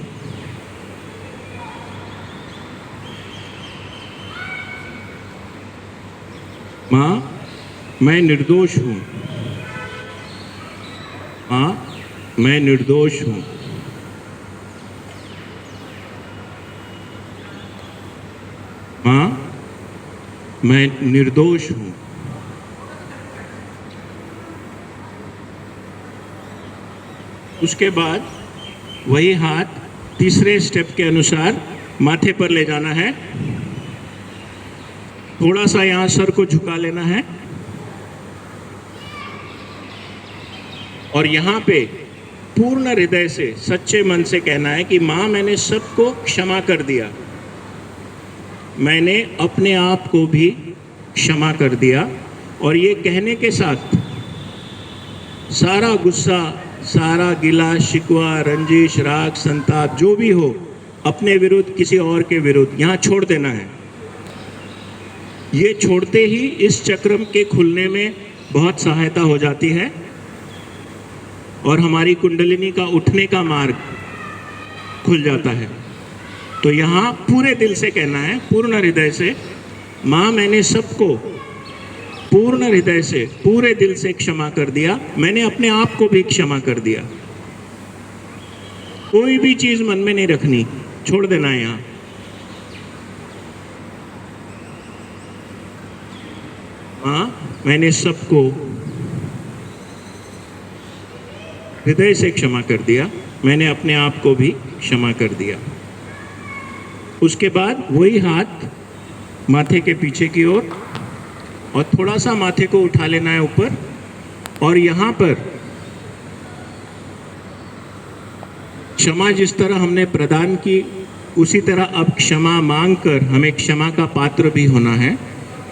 माँ, मैं निर्दोष हूँ। माँ, मैं निर्दोष हूँ। माँ, मैं निर्दोष हूँ। उसके बाद वही हाथ तीसरे स्टेप के अनुसार माथे पर ले जाना है। थोड़ा सा यहाँ सर को झुका लेना है और यहाँ पे पूर्ण हृदय से, सच्चे मन से कहना है कि माँ, मैंने सबको क्षमा कर दिया, मैंने अपने आप को भी क्षमा कर दिया। और ये कहने के साथ सारा गुस्सा, सारा गिला शिकवा, रंजिश, राग, संताप जो भी हो अपने विरुद्ध, किसी और के विरुद्ध, यहाँ छोड़ देना है। ये छोड़ते ही इस चक्र के खुलने में बहुत सहायता हो जाती है और हमारी कुंडलिनी का उठने का मार्ग खुल जाता है। तो यहाँ पूरे दिल से कहना है, पूर्ण हृदय से, माँ, मैंने सबको पूर्ण हृदय से, पूरे दिल से क्षमा कर दिया, मैंने अपने आप को भी क्षमा कर दिया। कोई भी चीज मन में नहीं रखनी, छोड़ देना है यहाँ। माँ, मैंने सबको हृदय से क्षमा कर दिया, मैंने अपने आप को भी क्षमा कर दिया। उसके बाद वही हाथ माथे के पीछे की ओर, और थोड़ा सा माथे को उठा लेना है ऊपर, और यहाँ पर क्षमा जिस तरह हमने प्रदान की उसी तरह अब क्षमा मांगकर हमें क्षमा का पात्र भी होना है।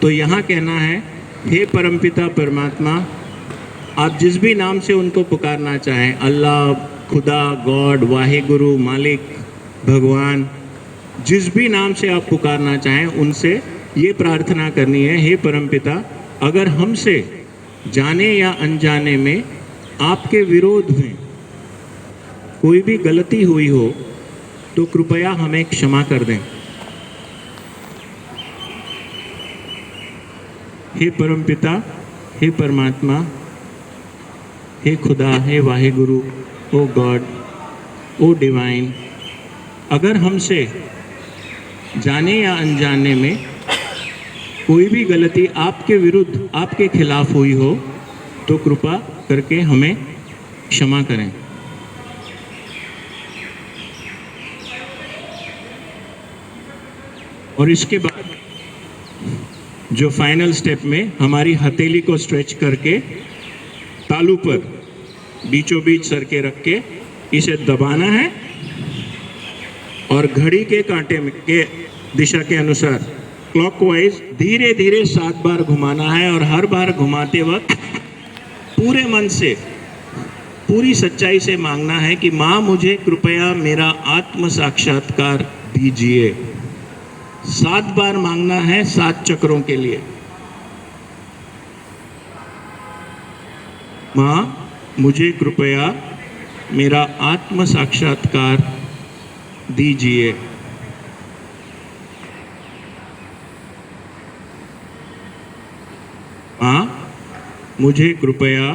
तो यहाँ कहना है, हे परमपिता परमात्मा, आप जिस भी नाम से उनको पुकारना चाहें, अल्लाह, खुदा, गॉड, वाहेगुरु, मालिक, भगवान, जिस भी नाम से आप पुकारना चाहें उनसे ये प्रार्थना करनी है, हे परमपिता, अगर हमसे जाने या अनजाने में आपके विरोध में कोई भी गलती हुई हो तो कृपया हमें क्षमा कर दें। हे परमपिता, हे परमात्मा, हे खुदा, हे वाहेगुरु, ओ गॉड, ओ डिवाइन, अगर हमसे जाने या अनजाने में कोई भी गलती आपके विरुद्ध, आपके खिलाफ हुई हो तो कृपा करके हमें क्षमा करें। और इसके बाद जो फाइनल स्टेप में हमारी हथेली को स्ट्रेच करके तालू पर बीचों बीच सर के रख के इसे दबाना है, और घड़ी के कांटे के दिशा के अनुसार क्लॉकवाइज धीरे धीरे 7 बार घुमाना है, और हर बार घुमाते वक्त पूरे मन से, पूरी सच्चाई से मांगना है कि माँ मुझे कृपया मेरा आत्म साक्षात्कार दीजिए। 7 बार मांगना है, 7 चक्रों के लिए। माँ मुझे कृपया मेरा आत्म साक्षात्कार दीजिए। माँ मुझे कृपया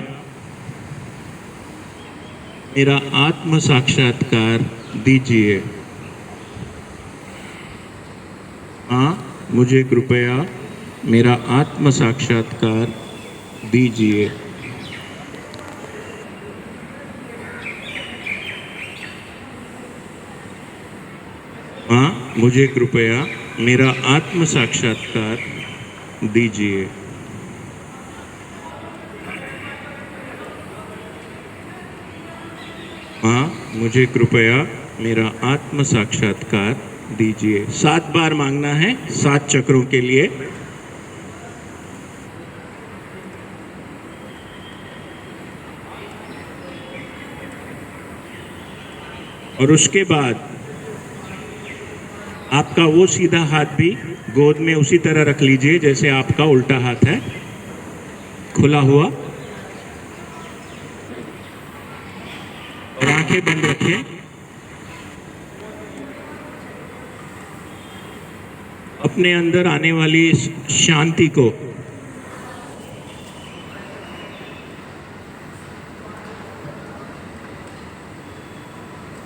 मेरा आत्म साक्षात्कार दीजिए। माँ मुझे कृपया मेरा आत्म साक्षात्कार दीजिए। माँ मुझे कृपया मेरा आत्म साक्षात्कार दीजिए। माँ मुझे कृपया मेरा आत्म साक्षात्कार दीजिए। 7 बार मांगना है, 7 चक्रों के लिए। और उसके बाद आपका वो सीधा हाथ भी गोद में उसी तरह रख लीजिए जैसे आपका उल्टा हाथ है, खुला हुआ, और आंखें बंद रखें। अपने अंदर आने वाली शांति को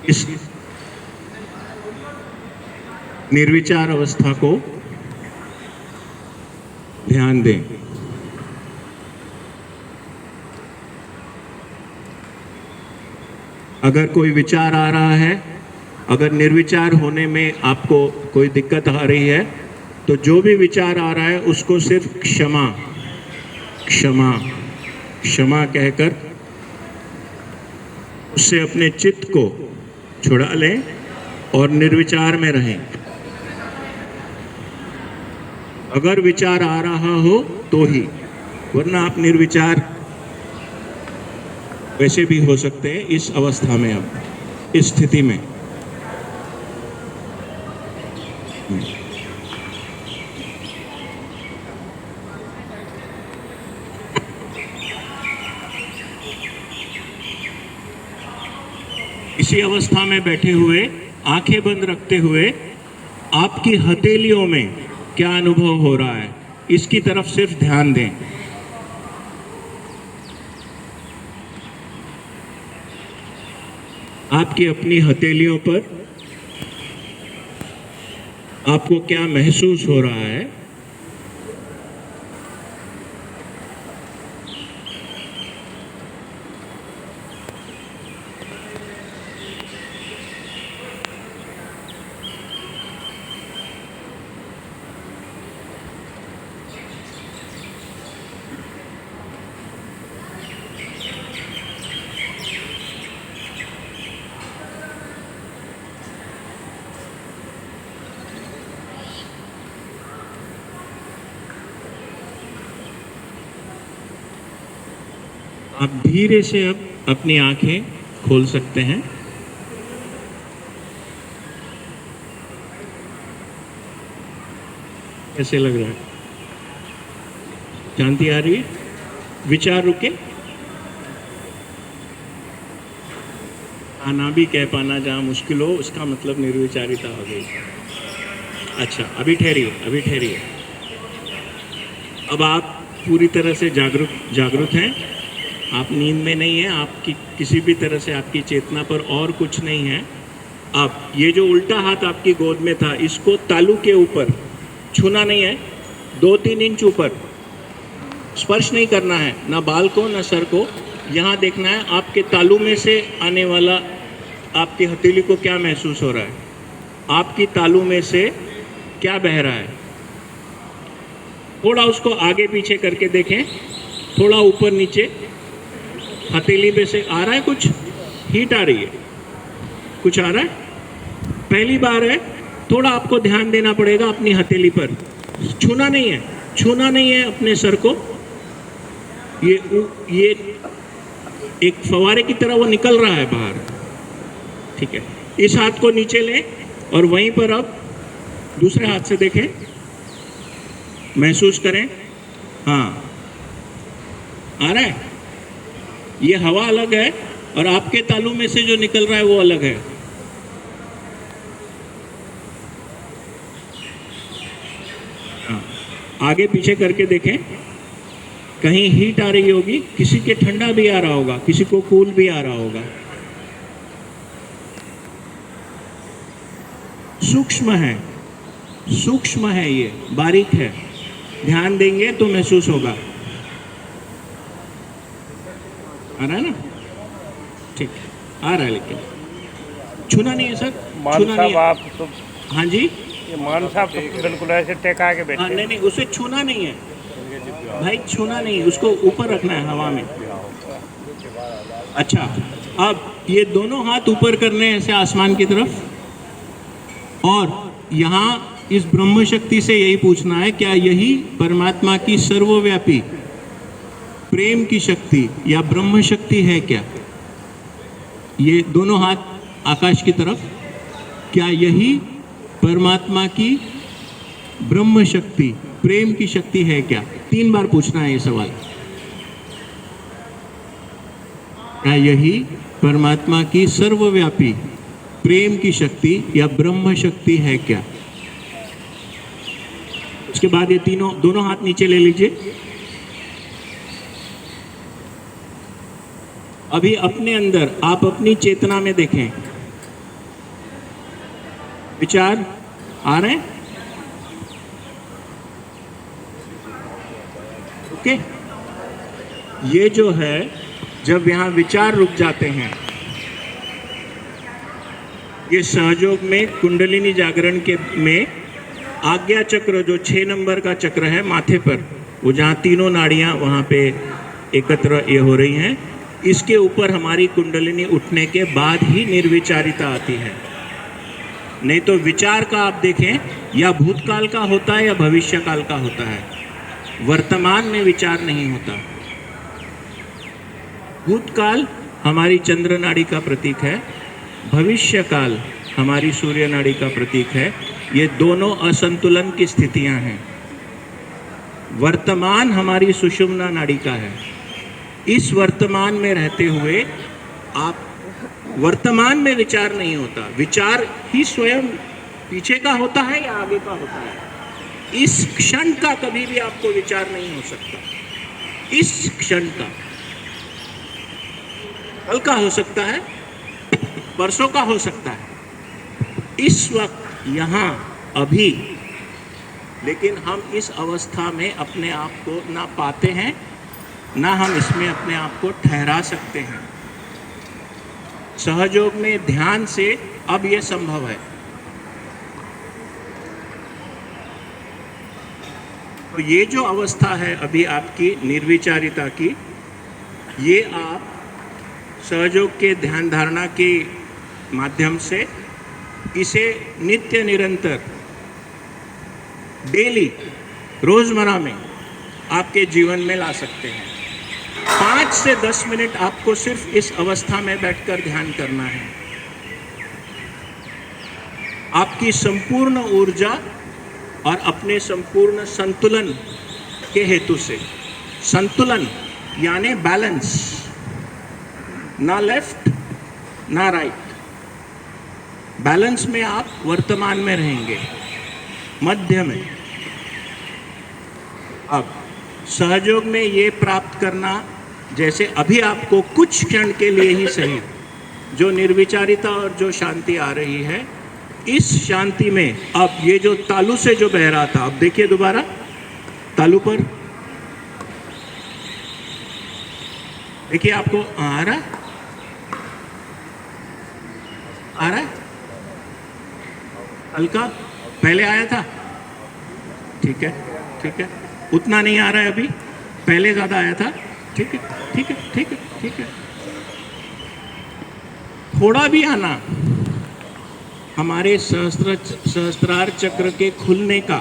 इस निर्विचार अवस्था को ध्यान दें। अगर कोई विचार आ रहा है, अगर निर्विचार होने में आपको कोई दिक्कत आ रही है, तो जो भी विचार आ रहा है उसको सिर्फ क्षमा क्षमा क्षमा कहकर उससे अपने चित्त को छुड़ा लें और निर्विचार में रहें। अगर विचार आ रहा हो तो ही, वरना आप निर्विचार वैसे भी हो सकते हैं इस अवस्था में, अब इस स्थिति में। इसी अवस्था में बैठे हुए, आंखें बंद रखते हुए, आपकी हथेलियों में क्या अनुभव हो रहा है इसकी तरफ सिर्फ ध्यान दें। आपकी अपनी हथेलियों पर आपको क्या महसूस हो रहा है? आप धीरे से अब अपनी आंखें खोल सकते हैं। कैसे लग रहा है? शांति आ रही है? विचार रुके? आना भी कह पाना जहाँ मुश्किल हो, उसका मतलब निर्विचारिता हो गई। अच्छा, अभी ठहरिए, अभी ठहरिए। अब आप पूरी तरह से जागरूक हैं। आप नींद में नहीं हैं। आपकी किसी भी तरह से आपकी चेतना पर और कुछ नहीं है। अब ये जो उल्टा हाथ आपकी गोद में था, इसको तालू के ऊपर छूना नहीं है। 2-3 इंच ऊपर, स्पर्श नहीं करना है, ना बाल को ना सर को। यहाँ देखना है आपके तालू में से आने वाला, आपकी हथेली को क्या महसूस हो रहा है, आपकी तालू में से क्या बह रहा है। थोड़ा उसको आगे पीछे करके देखें, थोड़ा ऊपर नीचे। हथेली पे से आ रहा है कुछ, हीट आ रही है, कुछ आ रहा है। पहली बार है, थोड़ा आपको ध्यान देना पड़ेगा अपनी हथेली पर। छूना नहीं है, छूना नहीं है अपने सर को। ये एक फवारे की तरह वो निकल रहा है बाहर। ठीक है, इस हाथ को नीचे लें और वहीं पर अब दूसरे हाथ से देखें, महसूस करें। हाँ, आ रहा है। ये हवा अलग है और आपके तालू में से जो निकल रहा है वो अलग है। हाँ, आगे पीछे करके देखें, कहीं हीट आ रही होगी, किसी के ठंडा भी आ रहा होगा, किसी को कूल भी आ रहा होगा। सूक्ष्म है, सूक्ष्म है, ये बारीक है। ध्यान देंगे तो महसूस होगा। आ रहा है ना? ठीक, आ रहा है, लेकिन छूना नहीं है सर, छूना नहीं है। आप तो हाँ जी, ये मान साहब तो बिल्कुल ऐसे टेका के बैठे। हाँ, नहीं, उसे छूना नहीं है भाई, छूना नहीं, उसको ऊपर रखना है हवा में। अच्छा, अब ये दोनों हाथ ऊपर करने हैं ऐसे आसमान की तरफ, और यहाँ इस ब्रह्म शक्ति से यही पूछना है, क्या यही परमात्मा की सर्वव्यापी प्रेम की शक्ति या ब्रह्म शक्ति है क्या? ये दोनों हाथ आकाश की तरफ, क्या यही परमात्मा की ब्रह्म शक्ति प्रेम की शक्ति है क्या? 3 बार पूछना है ये सवाल। क्या यही परमात्मा की सर्वव्यापी प्रेम की शक्ति या ब्रह्म शक्ति है क्या? उसके बाद ये दोनों हाथ नीचे ले लीजिए। अभी अपने अंदर आप अपनी चेतना में देखें, विचार आ रहे हैं? ओके, ये जो है, जब यहाँ विचार रुक जाते हैं, ये सहयोग में कुंडलिनी जागरण के में आज्ञा चक्र, जो 6 नंबर का चक्र है माथे पर, वो जहाँ तीनों नाड़ियाँ वहाँ पे एकत्र ये हो रही हैं, इसके ऊपर हमारी कुंडलिनी उठने के बाद ही निर्विचारिता आती है। नहीं तो विचार का आप देखें, या भूतकाल का होता है या भविष्यकाल का होता है, वर्तमान में विचार नहीं होता। भूतकाल हमारी चंद्र नाड़ी का प्रतीक है, भविष्यकाल हमारी सूर्य नाड़ी का प्रतीक है। ये दोनों असंतुलन की स्थितियां हैं। वर्तमान हमारी सुषुम्ना नाड़ी का है। इस वर्तमान में रहते हुए आप, वर्तमान में विचार नहीं होता, विचार ही स्वयं पीछे का होता है या आगे का होता है। इस क्षण का कभी भी आपको विचार नहीं हो सकता। इस क्षण का, कल का हो सकता है, परसों का हो सकता है, इस वक्त यहाँ अभी। लेकिन हम इस अवस्था में अपने आप को ना पाते हैं, ना हम इसमें अपने आप को ठहरा सकते हैं। सहयोग में ध्यान से अब ये संभव है। तो ये जो अवस्था है अभी आपकी निर्विचारिता की, ये आप सहयोग के ध्यान धारणा के माध्यम से इसे नित्य निरंतर डेली रोजमर्रा में आपके जीवन में ला सकते हैं। 5 से 10 मिनट आपको सिर्फ इस अवस्था में बैठकर ध्यान करना है। आपकी संपूर्ण ऊर्जा और अपने संपूर्ण संतुलन के हेतु से, संतुलन यानी बैलेंस, ना लेफ्ट ना राइट, बैलेंस में आप वर्तमान में रहेंगे, मध्य में। अब सहयोग में ये प्राप्त करना, जैसे अभी आपको कुछ क्षण के लिए ही सही जो निर्विचारिता और जो शांति आ रही है, इस शांति में अब ये जो तालू से जो बह रहा था, अब देखिए दोबारा तालू पर देखिए, आपको आ रहा है, आ रहा है हल्का, पहले आया था, ठीक है ठीक है, उतना नहीं आ रहा है अभी, पहले ज्यादा आया था, ठीक है ठीक है ठीक है ठीक है। थोड़ा भी आना हमारे सहस्त्रार चक्र के खुलने का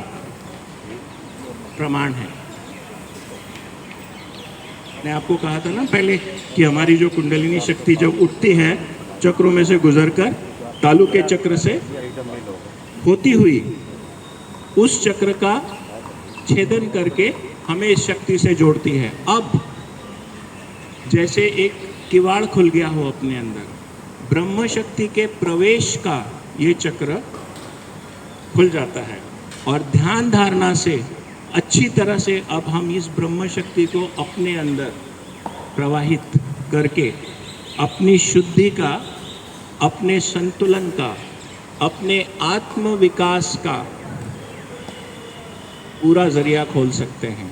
प्रमाण है। मैंने आपको कहा था ना पहले कि हमारी जो कुंडलिनी शक्ति जब उठती है चक्रों में से गुजरकर तालु के चक्र से होती हुई उस चक्र का छेदन करके हमें इस शक्ति से जोड़ती है। अब जैसे एक किवाड़ खुल गया हो अपने अंदर, ब्रह्म शक्ति के प्रवेश का ये चक्र खुल जाता है और ध्यान धारणा से अच्छी तरह से अब हम इस ब्रह्म शक्ति को अपने अंदर प्रवाहित करके अपनी शुद्धि का, अपने संतुलन का, अपने आत्म विकास का पूरा जरिया खोल सकते हैं।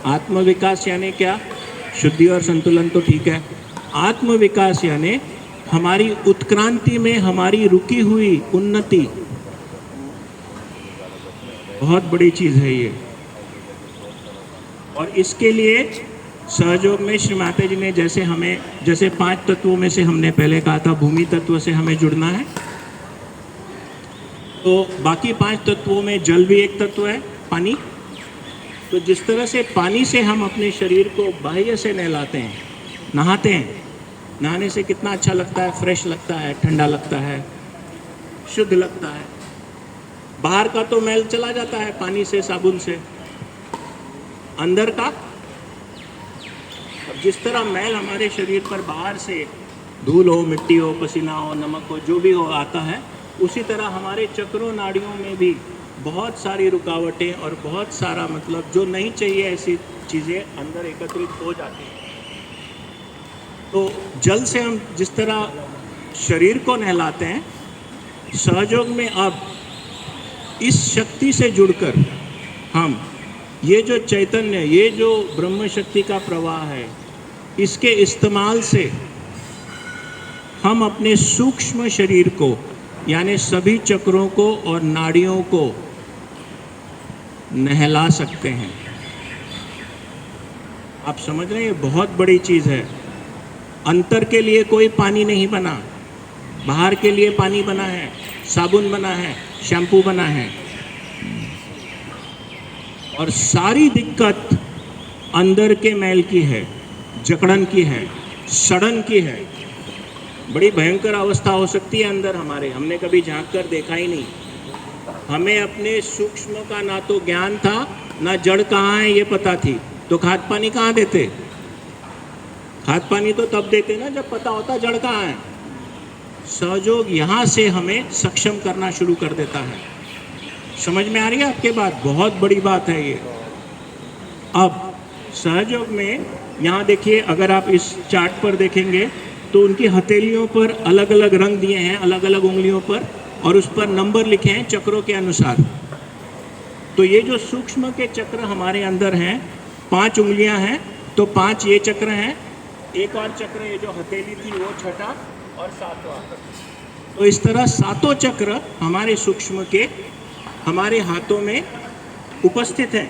आत्म विकास यानी क्या? शुद्धि और संतुलन तो ठीक है, आत्म विकास यानी हमारी उत्क्रांति में हमारी रुकी हुई उन्नति, बहुत बड़ी चीज़ है ये। और इसके लिए सहयोग में श्री माता जी ने जैसे 5 तत्वों में से हमने पहले कहा था भूमि तत्व से हमें जुड़ना है, तो बाकी 5 तत्वों में जल भी एक तत्व है, पानी। तो जिस तरह से पानी से हम अपने शरीर को बाह्य से नहलाते हैं, नहाते हैं, नहाने से कितना अच्छा लगता है, फ्रेश लगता है, ठंडा लगता है, शुद्ध लगता है। बाहर का तो मैल चला जाता है पानी से, साबुन से, अंदर का अब जिस तरह मैल हमारे शरीर पर बाहर से धूल हो, मिट्टी हो, पसीना हो, नमक हो, जो भी हो आता है, उसी तरह हमारे चक्रों नाड़ियों में भी बहुत सारी रुकावटें और बहुत सारा मतलब जो नहीं चाहिए ऐसी चीज़ें अंदर एकत्रित हो जाती हैं। तो जल से हम जिस तरह शरीर को नहलाते हैं, सहयोग में अब इस शक्ति से जुड़कर हम ये जो चैतन्य, ये जो ब्रह्म शक्ति का प्रवाह है, इसके इस्तेमाल से हम अपने सूक्ष्म शरीर को यानी सभी चक्रों को और नाड़ियों को नहला सकते हैं। आप समझ रहे हैं, ये बहुत बड़ी चीज़ है। अंतर के लिए कोई पानी नहीं बना, बाहर के लिए पानी बना है, साबुन बना है, शैम्पू बना है, और सारी दिक्कत अंदर के मैल की है, जकड़न की है, सड़न की है। बड़ी भयंकर अवस्था हो सकती है अंदर हमारे, हमने कभी झांक कर देखा ही नहीं। हमें अपने सूक्ष्म का ना तो ज्ञान था, ना जड़ कहाँ है ये पता थी, तो खाद पानी कहाँ देते? खाद पानी तो तब देते ना जब पता होता जड़ कहाँ है। सहयोग यहाँ से हमें सक्षम करना शुरू कर देता है। समझ में आ रही है आपके बात? बहुत बड़ी बात है ये। अब सहयोग में यहाँ देखिए, अगर आप इस चार्ट पर देखेंगे तो उनकी हथेलियों पर अलग अलग रंग दिए हैं, अलग अलग उंगलियों पर, और उस पर नंबर लिखे हैं चक्रों के अनुसार। तो ये जो सूक्ष्म के चक्र हमारे अंदर हैं, 5 उंगलियां हैं, तो 5 ये चक्र हैं, एक और चक्र ये जो हथेली थी वो छठा और 7वां। तो इस तरह 7 चक्र हमारे सूक्ष्म के हमारे हाथों में उपस्थित हैं,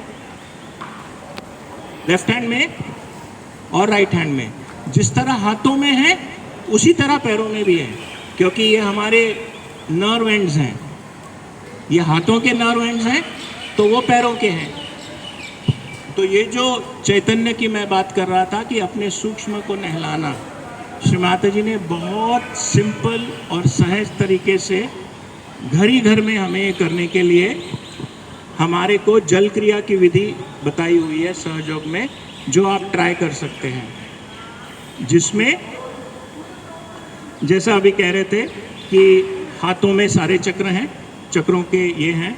लेफ्ट हैंड में और राइट हैंड में। जिस तरह हाथों में है उसी तरह पैरों में भी है, क्योंकि ये हमारे नर्व एंड्स हैं। ये हाथों के नर्व एंड्स हैं तो वो पैरों के हैं। तो ये जो चैतन्य की मैं बात कर रहा था कि अपने सूक्ष्म को नहलाना, श्री माता जी ने बहुत सिंपल और सहज तरीके से घर ही घर में हमें ये करने के लिए हमारे को जल क्रिया की विधि बताई हुई है सहयोग में, जो आप ट्राई कर सकते हैं, जिसमें जैसा अभी कह रहे थे कि हाथों में सारे चक्र हैं, चक्रों के ये हैं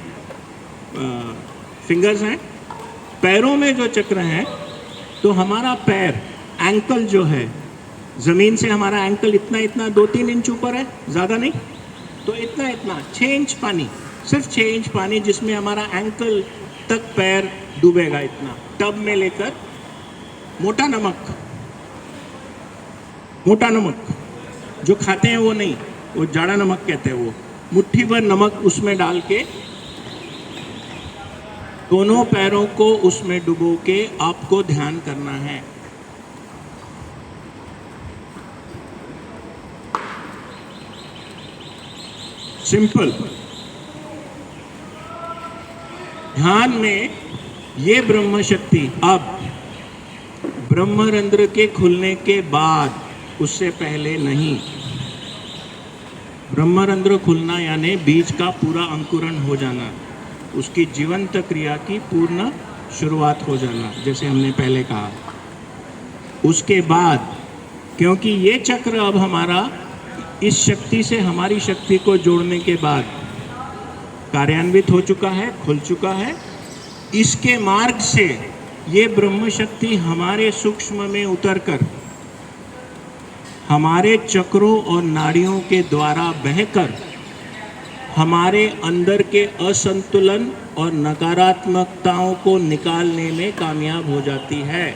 फिंगर्स हैं, पैरों में जो चक्र हैं, तो हमारा पैर एंकल जो है ज़मीन से हमारा एंकल इतना इतना 2-3 इंच ऊपर है, ज़्यादा नहीं, तो इतना इतना 6 इंच पानी, सिर्फ 6 इंच पानी जिसमें हमारा एंकल तक पैर डूबेगा, इतना टब में लेकर मोटा नमक जो खाते हैं वो नहीं, वो जाड़ा नमक कहते हैं, वो मुट्ठी भर नमक उसमें डाल के दोनों पैरों को उसमें डुबो के आपको ध्यान करना है। सिंपल ध्यान में ये ब्रह्म शक्ति अब ब्रह्मरंध्र के खुलने के बाद, उससे पहले नहीं। ब्रह्मरंध्र खुलना यानी बीज का पूरा अंकुरण हो जाना, उसकी जीवंत क्रिया की पूर्ण शुरुआत हो जाना, जैसे हमने पहले कहा। उसके बाद क्योंकि ये चक्र अब हमारा इस शक्ति से हमारी शक्ति को जोड़ने के बाद कार्यान्वित हो चुका है, खुल चुका है, इसके मार्ग से ये ब्रह्म शक्ति हमारे सूक्ष्म में उतरकर हमारे चक्रों और नाड़ियों के द्वारा बहकर हमारे अंदर के असंतुलन और नकारात्मकताओं को निकालने में कामयाब हो जाती है।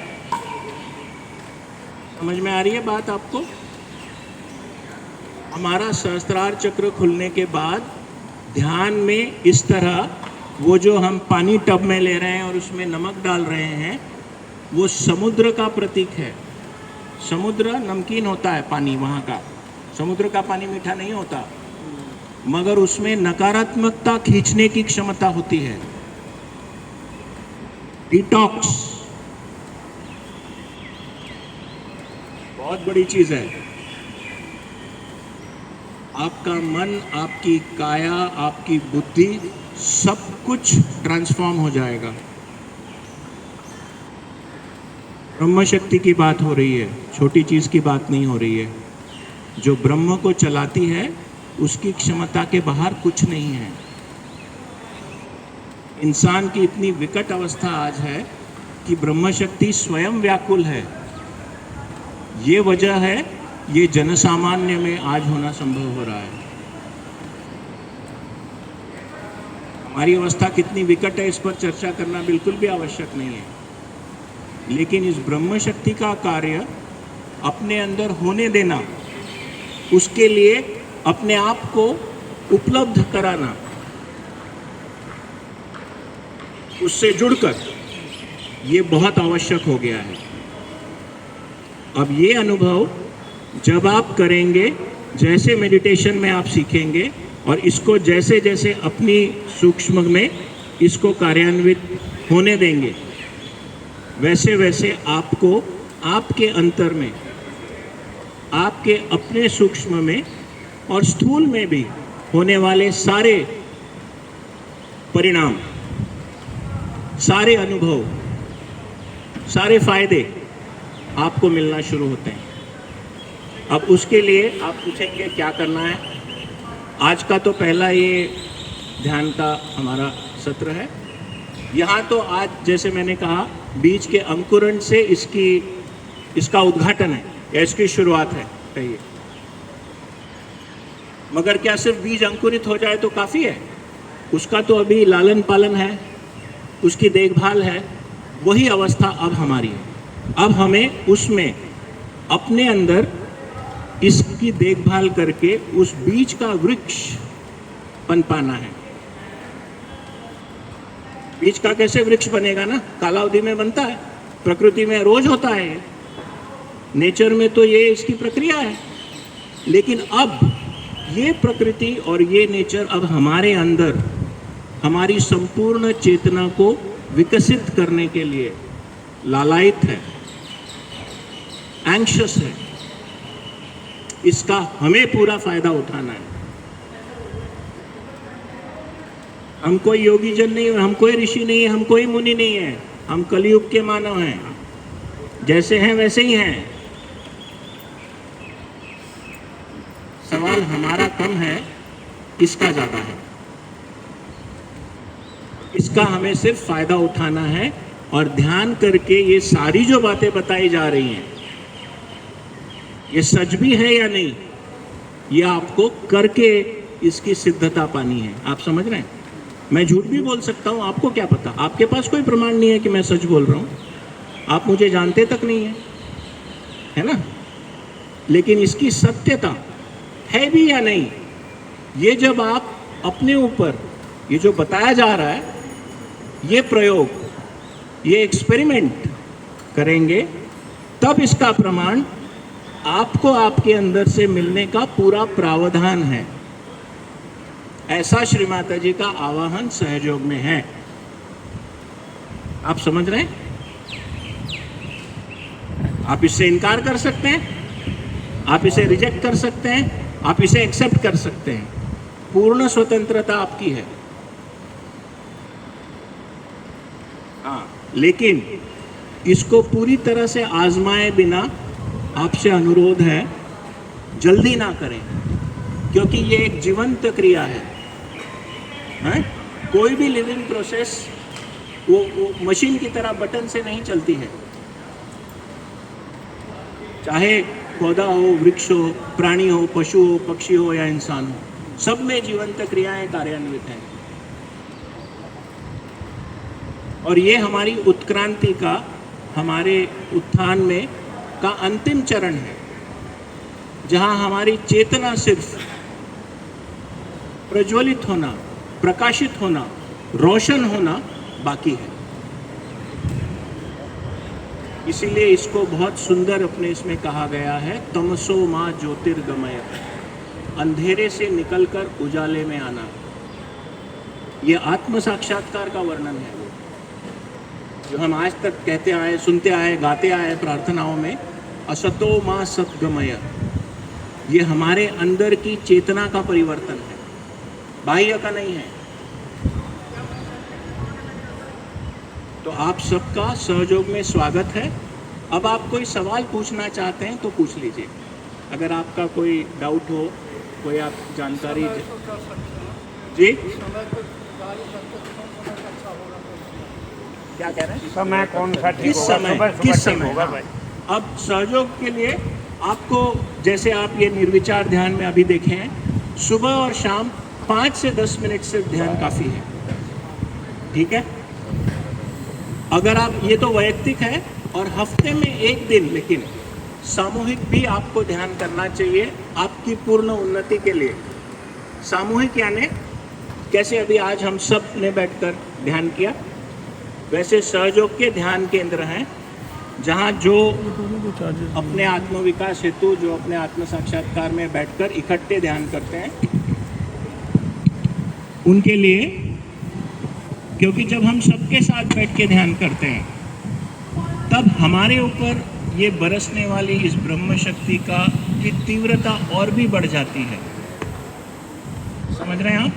समझ में आ रही है बात आपको? हमारा सहस्त्रार चक्र खुलने के बाद ध्यान में इस तरह वो जो हम पानी टब में ले रहे हैं और उसमें नमक डाल रहे हैं, वो समुद्र का प्रतीक है। समुद्र नमकीन होता है पानी वहाँ का, समुद्र का पानी मीठा नहीं होता, मगर उसमें नकारात्मकता खींचने की क्षमता होती है। डिटॉक्स बहुत बड़ी चीज है। आपका मन, आपकी काया, आपकी बुद्धि, सब कुछ ट्रांसफॉर्म हो जाएगा। ब्रह्म शक्ति की बात हो रही है, छोटी चीज की बात नहीं हो रही है। जो ब्रह्म को चलाती है उसकी क्षमता के बाहर कुछ नहीं है। इंसान की इतनी विकट अवस्था आज है कि ब्रह्म शक्ति स्वयं व्याकुल है। ये वजह है ये जनसामान्य में आज होना संभव हो रहा है। हमारी अवस्था कितनी विकट है इस पर चर्चा करना बिल्कुल भी आवश्यक नहीं है, लेकिन इस ब्रह्म शक्ति का कार्य अपने अंदर होने देना, उसके लिए अपने आप को उपलब्ध कराना, उससे जुड़कर, ये बहुत आवश्यक हो गया है। अब ये अनुभव जब आप करेंगे, जैसे मेडिटेशन में आप सीखेंगे और इसको जैसे जैसे अपनी सूक्ष्म में इसको कार्यान्वित होने देंगे, वैसे वैसे आपको आपके अंतर में, आपके अपने सूक्ष्म में और स्थूल में भी होने वाले सारे परिणाम, सारे अनुभव, सारे फायदे आपको मिलना शुरू होते हैं। अब उसके लिए आप पूछेंगे क्या करना है। आज का तो पहला ये ध्यान का हमारा सत्र है। यहाँ तो आज जैसे मैंने कहा बीज के अंकुरण से इसका उद्घाटन है या इसकी शुरुआत है कहिए। मगर क्या सिर्फ बीज अंकुरित हो जाए तो काफ़ी है? उसका तो अभी लालन पालन है, उसकी देखभाल है। वही अवस्था अब हमारी है। अब हमें उसमें अपने अंदर इसकी देखभाल करके उस बीज का वृक्ष पनपाना है। बीज का कैसे वृक्ष बनेगा ना, कालावधि में बनता है, प्रकृति में रोज होता है, नेचर में तो ये इसकी प्रक्रिया है। लेकिन अब ये प्रकृति और ये नेचर अब हमारे अंदर हमारी संपूर्ण चेतना को विकसित करने के लिए लालायित है, एंग्शियस है, इसका हमें पूरा फायदा उठाना है। हम कोई योगी जन नहीं है, हम कोई ऋषि नहीं है, हम कोई मुनि नहीं है, हम कलयुग के मानव हैं, जैसे हैं वैसे ही हैं। सवाल हमारा कम है, इसका ज्यादा है। इसका हमें सिर्फ फायदा उठाना है और ध्यान करके ये सारी जो बातें बताई जा रही हैं, ये सच भी है या नहीं, ये आपको करके इसकी सिद्धता पानी है। आप समझ रहे हैं? मैं झूठ भी बोल सकता हूं, आपको क्या पता? आपके पास कोई प्रमाण नहीं है कि मैं सच बोल रहा हूं, आप मुझे जानते तक नहीं है, है ना? लेकिन इसकी सत्यता है भी या नहीं, ये जब आप अपने ऊपर ये जो बताया जा रहा है, ये प्रयोग, ये एक्सपेरिमेंट करेंगे, तब इसका प्रमाण आपको आपके अंदर से मिलने का पूरा प्रावधान है। ऐसा श्री माता जी का आवाहन सहयोग में है। आप समझ रहे हैं? आप इससे इनकार कर सकते हैं, आप इसे रिजेक्ट कर सकते हैं, आप इसे एक्सेप्ट कर सकते हैं। पूर्ण स्वतंत्रता आपकी है। हाँ, लेकिन इसको पूरी तरह से आजमाए बिना आपसे अनुरोध है, जल्दी ना करें, क्योंकि ये एक जीवंत क्रिया है। कोई भी लिविंग प्रोसेस वो मशीन की तरह बटन से नहीं चलती है। चाहे पौधा हो, वृक्ष हो, प्राणी हो, पशु हो, पक्षी हो या इंसान हो, सब में जीवंत क्रियाएं कार्यान्वित हैं। और ये हमारी उत्क्रांति का, हमारे उत्थान में का अंतिम चरण है, जहां हमारी चेतना सिर्फ प्रज्वलित होना, प्रकाशित होना, रोशन होना बाकी है। इसीलिए इसको बहुत सुंदर अपने इसमें कहा गया है, तमसो मां ज्योतिर्गमय, अंधेरे से निकलकर उजाले में आना। ये आत्म साक्षात्कार का वर्णन है, जो हम आज तक कहते आए, सुनते आए, गाते आए प्रार्थनाओं में, असतो मां सद्गमय। ये हमारे अंदर की चेतना का परिवर्तन है, बाह्य का नहीं है। तो आप सबका सहयोग में स्वागत है। अब आप कोई सवाल पूछना चाहते हैं तो पूछ लीजिए, अगर आपका कोई डाउट हो, कोई आप जानकारी जी। क्या कह रहे हैं? समय कौन सा ठीक किस होगा? समय, सुबह किस ठीक समय होगा हाँ। भाई? अब सहयोग के लिए आपको, जैसे आप ये निर्विचार ध्यान में अभी देखे हैं, सुबह और शाम 5 से 10 मिनट सिर्फ ध्यान काफ़ी है। ठीक है? अगर आप, ये तो वैयक्तिक है, और हफ्ते में एक दिन लेकिन सामूहिक भी आपको ध्यान करना चाहिए आपकी पूर्ण उन्नति के लिए। सामूहिक यानी कैसे अभी आज हम सब ने बैठकर ध्यान किया, वैसे सहयोग के ध्यान केंद्र हैं, जहाँ जो अपने आत्मविकास हेतु, जो अपने आत्म साक्षात्कार में बैठकर इकट्ठे ध्यान करते हैं, उनके लिए, क्योंकि जब हम सबके साथ बैठ के ध्यान करते हैं, तब हमारे ऊपर ये बरसने वाली इस ब्रह्म शक्ति का की तीव्रता और भी बढ़ जाती है। समझ रहे हैं आप?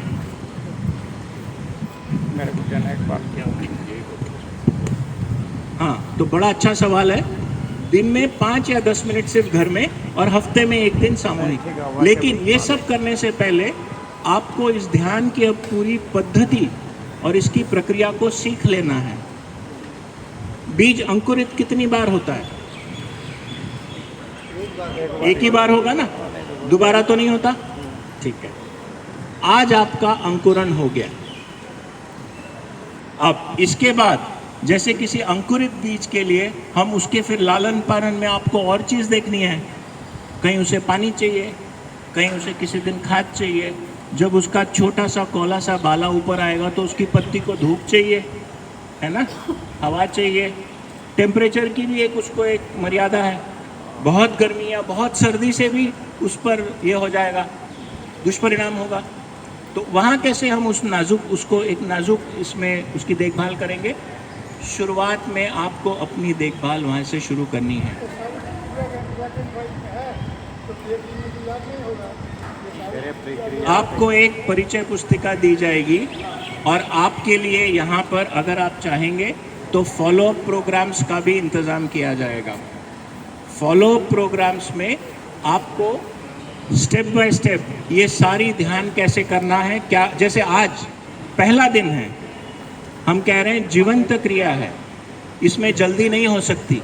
मेरे को कहना एक बात क्या होगी? हाँ, तो बड़ा अच्छा सवाल है। दिन में 5 या 10 मिनट सिर्फ घर में, और हफ्ते में एक दिन सामूहिक। लेकिन ये सब करने से पहले आपको इस ध्यान की अब पूरी पद्धति और इसकी प्रक्रिया को सीख लेना है। बीज अंकुरित कितनी बार होता है? एक ही बार होगा ना, दोबारा तो नहीं होता। ठीक है, आज आपका अंकुरण हो गया। अब इसके बाद जैसे किसी अंकुरित बीज के लिए हम उसके फिर लालन पालन में आपको और चीज़ देखनी है। कहीं उसे पानी चाहिए, कहीं उसे किसी दिन खाद चाहिए। जब उसका छोटा सा कोला सा बाला ऊपर आएगा तो उसकी पत्ती को धूप चाहिए, है ना, हवा चाहिए। टेम्परेचर की भी उसको एक मर्यादा है। बहुत गर्मी या बहुत सर्दी से भी उस पर यह हो जाएगा, दुष्परिणाम होगा। तो वहाँ कैसे हम उसको एक नाजुक इसमें उसकी देखभाल करेंगे? शुरुआत में आपको अपनी देखभाल वहाँ से शुरू करनी है। आपको एक परिचय पुस्तिका दी जाएगी और आपके लिए यहाँ पर अगर आप चाहेंगे तो फॉलो अप प्रोग्राम्स का भी इंतज़ाम किया जाएगा। फॉलो अप प्रोग्राम्स में आपको स्टेप बाय स्टेप ये सारी ध्यान कैसे करना है, क्या, जैसे आज पहला दिन है, हम कह रहे हैं जीवंत क्रिया है, इसमें जल्दी नहीं हो सकती।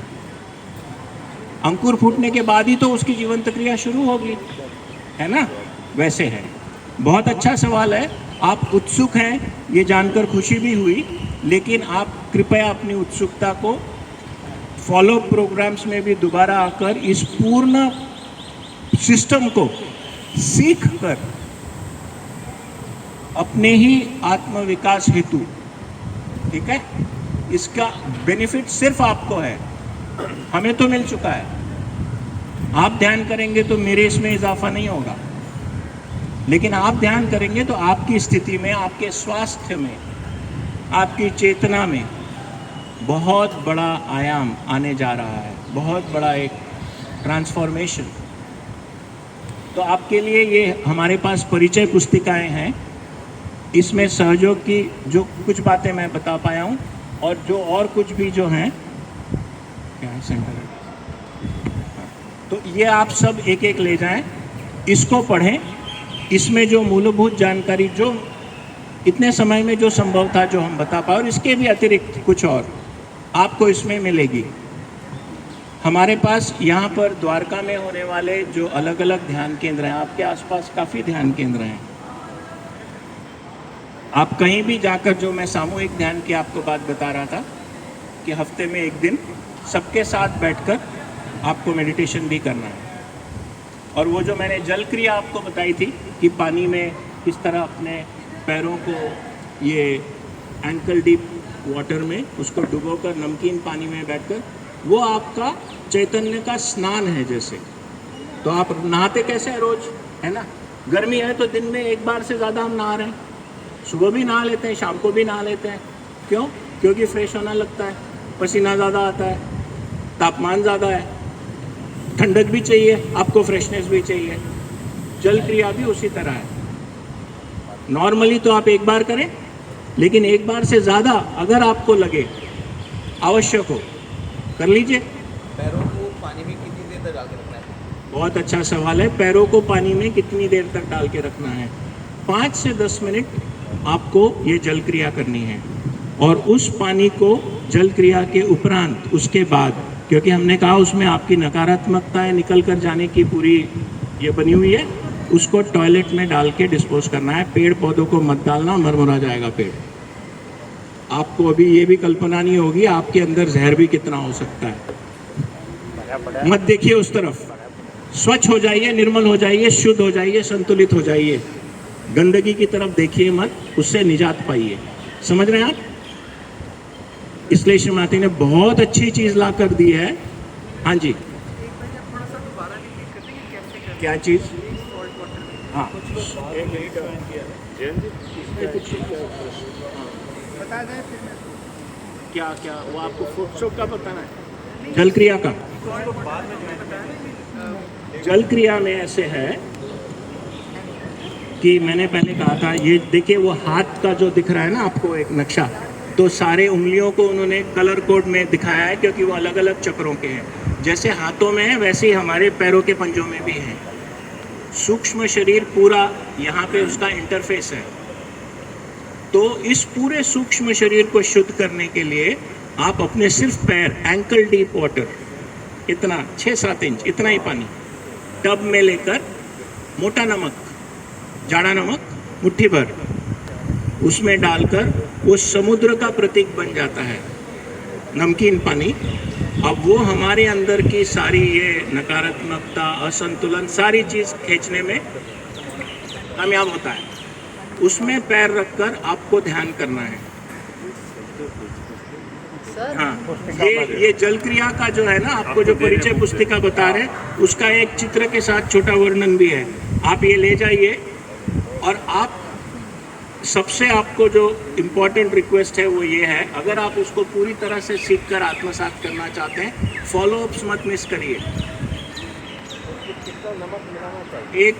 अंकुर फूटने के बाद ही तो उसकी जीवंत क्रिया शुरू होगी, है ना? वैसे है। बहुत अच्छा सवाल है, आप उत्सुक हैं, ये जानकर खुशी भी हुई, लेकिन आप कृपया अपनी उत्सुकता को फॉलो प्रोग्राम्स में भी दोबारा आकर इस पूर्ण सिस्टम को सीख कर अपने ही आत्मविकास हेतु, ठीक है, इसका बेनिफिट सिर्फ आपको है, हमें तो मिल चुका है। आप ध्यान करेंगे तो मेरे इसमें इजाफा नहीं होगा, लेकिन आप ध्यान करेंगे तो आपकी स्थिति में, आपके स्वास्थ्य में, आपकी चेतना में बहुत बड़ा आयाम आने जा रहा है, बहुत बड़ा एक ट्रांसफॉर्मेशन। तो आपके लिए ये हमारे पास परिचय पुस्तिकाएं हैं, इसमें सहयोग की जो कुछ बातें मैं बता पाया हूँ और जो और कुछ भी जो हैं, क्या है सेंटर, तो ये आप सब एक एक ले जाएं, इसको पढ़ें। इसमें जो मूलभूत जानकारी जो इतने समय में जो संभव था जो हम बता पाए, और इसके भी अतिरिक्त कुछ और आपको इसमें मिलेगी। हमारे पास यहाँ पर द्वारका में होने वाले जो अलग अलग ध्यान केंद्र हैं, आपके आसपास काफ़ी ध्यान केंद्र हैं, आप कहीं भी जाकर, जो मैं सामूहिक ध्यान की आपको बात बता रहा था कि हफ्ते में एक दिन सबके साथ बैठकर आपको मेडिटेशन भी करना है। और वो जो मैंने जल क्रिया आपको बताई थी कि पानी में किस तरह अपने पैरों को, ये एंकल डीप वाटर में उसको डुबोकर नमकीन पानी में बैठकर, वो आपका चैतन्य का स्नान है जैसे। तो आप नहाते कैसे हैं रोज, है ना? गर्मी है तो दिन में एक बार से ज़्यादा हम नहा रहे हैं, सुबह भी नहा लेते हैं, शाम को भी नहा लेते हैं। क्यों? क्योंकि फ्रेश होना लगता है, पसीना ज़्यादा आता है, तापमान ज़्यादा है, ठंडक भी चाहिए आपको, फ्रेशनेस भी चाहिए। जल क्रिया भी उसी तरह है। नॉर्मली तो आप एक बार करें, लेकिन एक बार से ज़्यादा अगर आपको लगे आवश्यक हो, कर लीजिए। पैरों को पानी में कितनी देर तक डाल के रखना है? बहुत अच्छा सवाल है। पैरों को पानी में कितनी देर तक डाल के रखना है? 5 से 10 मिनट आपको ये जल क्रिया करनी है। और उस पानी को जल क्रिया के उपरांत, उसके बाद, क्योंकि हमने कहा उसमें आपकी नकारात्मकताएं निकल कर जाने की पूरी ये बनी हुई है, उसको टॉयलेट में डाल के डिस्पोज करना है। पेड़ पौधों को मत डालना, मरमुरा जाएगा पेड़। आपको अभी ये भी कल्पना नहीं होगी आपके अंदर जहर भी कितना हो सकता है। मत देखिए उस तरफ, स्वच्छ हो जाइए, निर्मल हो जाइए, शुद्ध हो जाइए, संतुलित हो जाइए। गंदगी की तरफ देखिए मत, उससे निजात पाइए। समझ रहे हैं आप? इसलिए श्री माता ने बहुत अच्छी चीज़ ला कर दी है। हाँ जी, क्या चीज़? हाँ, एक मिनट बता दें फिर मैं क्या क्या वो आपको फोटोशॉप का बताना है? जल क्रिया का, जल क्रिया में ऐसे है कि मैंने पहले कहा था, ये देखिए वो हाथ का जो दिख रहा है ना आपको एक नक्शा, तो सारे उंगलियों को उन्होंने कलर कोड में दिखाया है क्योंकि वो अलग अलग चक्रों के हैं। जैसे हाथों में है वैसे ही हमारे पैरों के पंजों में भी है। सूक्ष्म शरीर पूरा यहाँ पे उसका इंटरफेस है। तो इस पूरे सूक्ष्म शरीर को शुद्ध करने के लिए आप अपने सिर्फ पैर, एंकल डीप वाटर, इतना 6-7 इंच इतना ही पानी टब में लेकर, मोटा नमक, जाड़ा नमक मुट्ठी भर उसमें डालकर, वो समुद्र का प्रतीक बन जाता है नमकीन पानी। अब वो हमारे अंदर की सारी ये नकारात्मकता, असंतुलन, सारी चीज़ खींचने में कामयाब होता है। उसमें पैर रखकर आपको ध्यान करना है। हाँ, ये जल क्रिया का जो है ना, आपको जो परिचय पुस्तिका बता रहे हैं, उसका एक चित्र के साथ छोटा वर्णन भी है। आप ये ले जाइए और आप सबसे आपको जो इम्पोर्टेंट रिक्वेस्ट है वो ये है, अगर आप उसको पूरी तरह से सीख कर आत्मसात करना चाहते हैं, फॉलोअप्स मत मिस करिए। कितना नमक मिलाना चाहिए? एक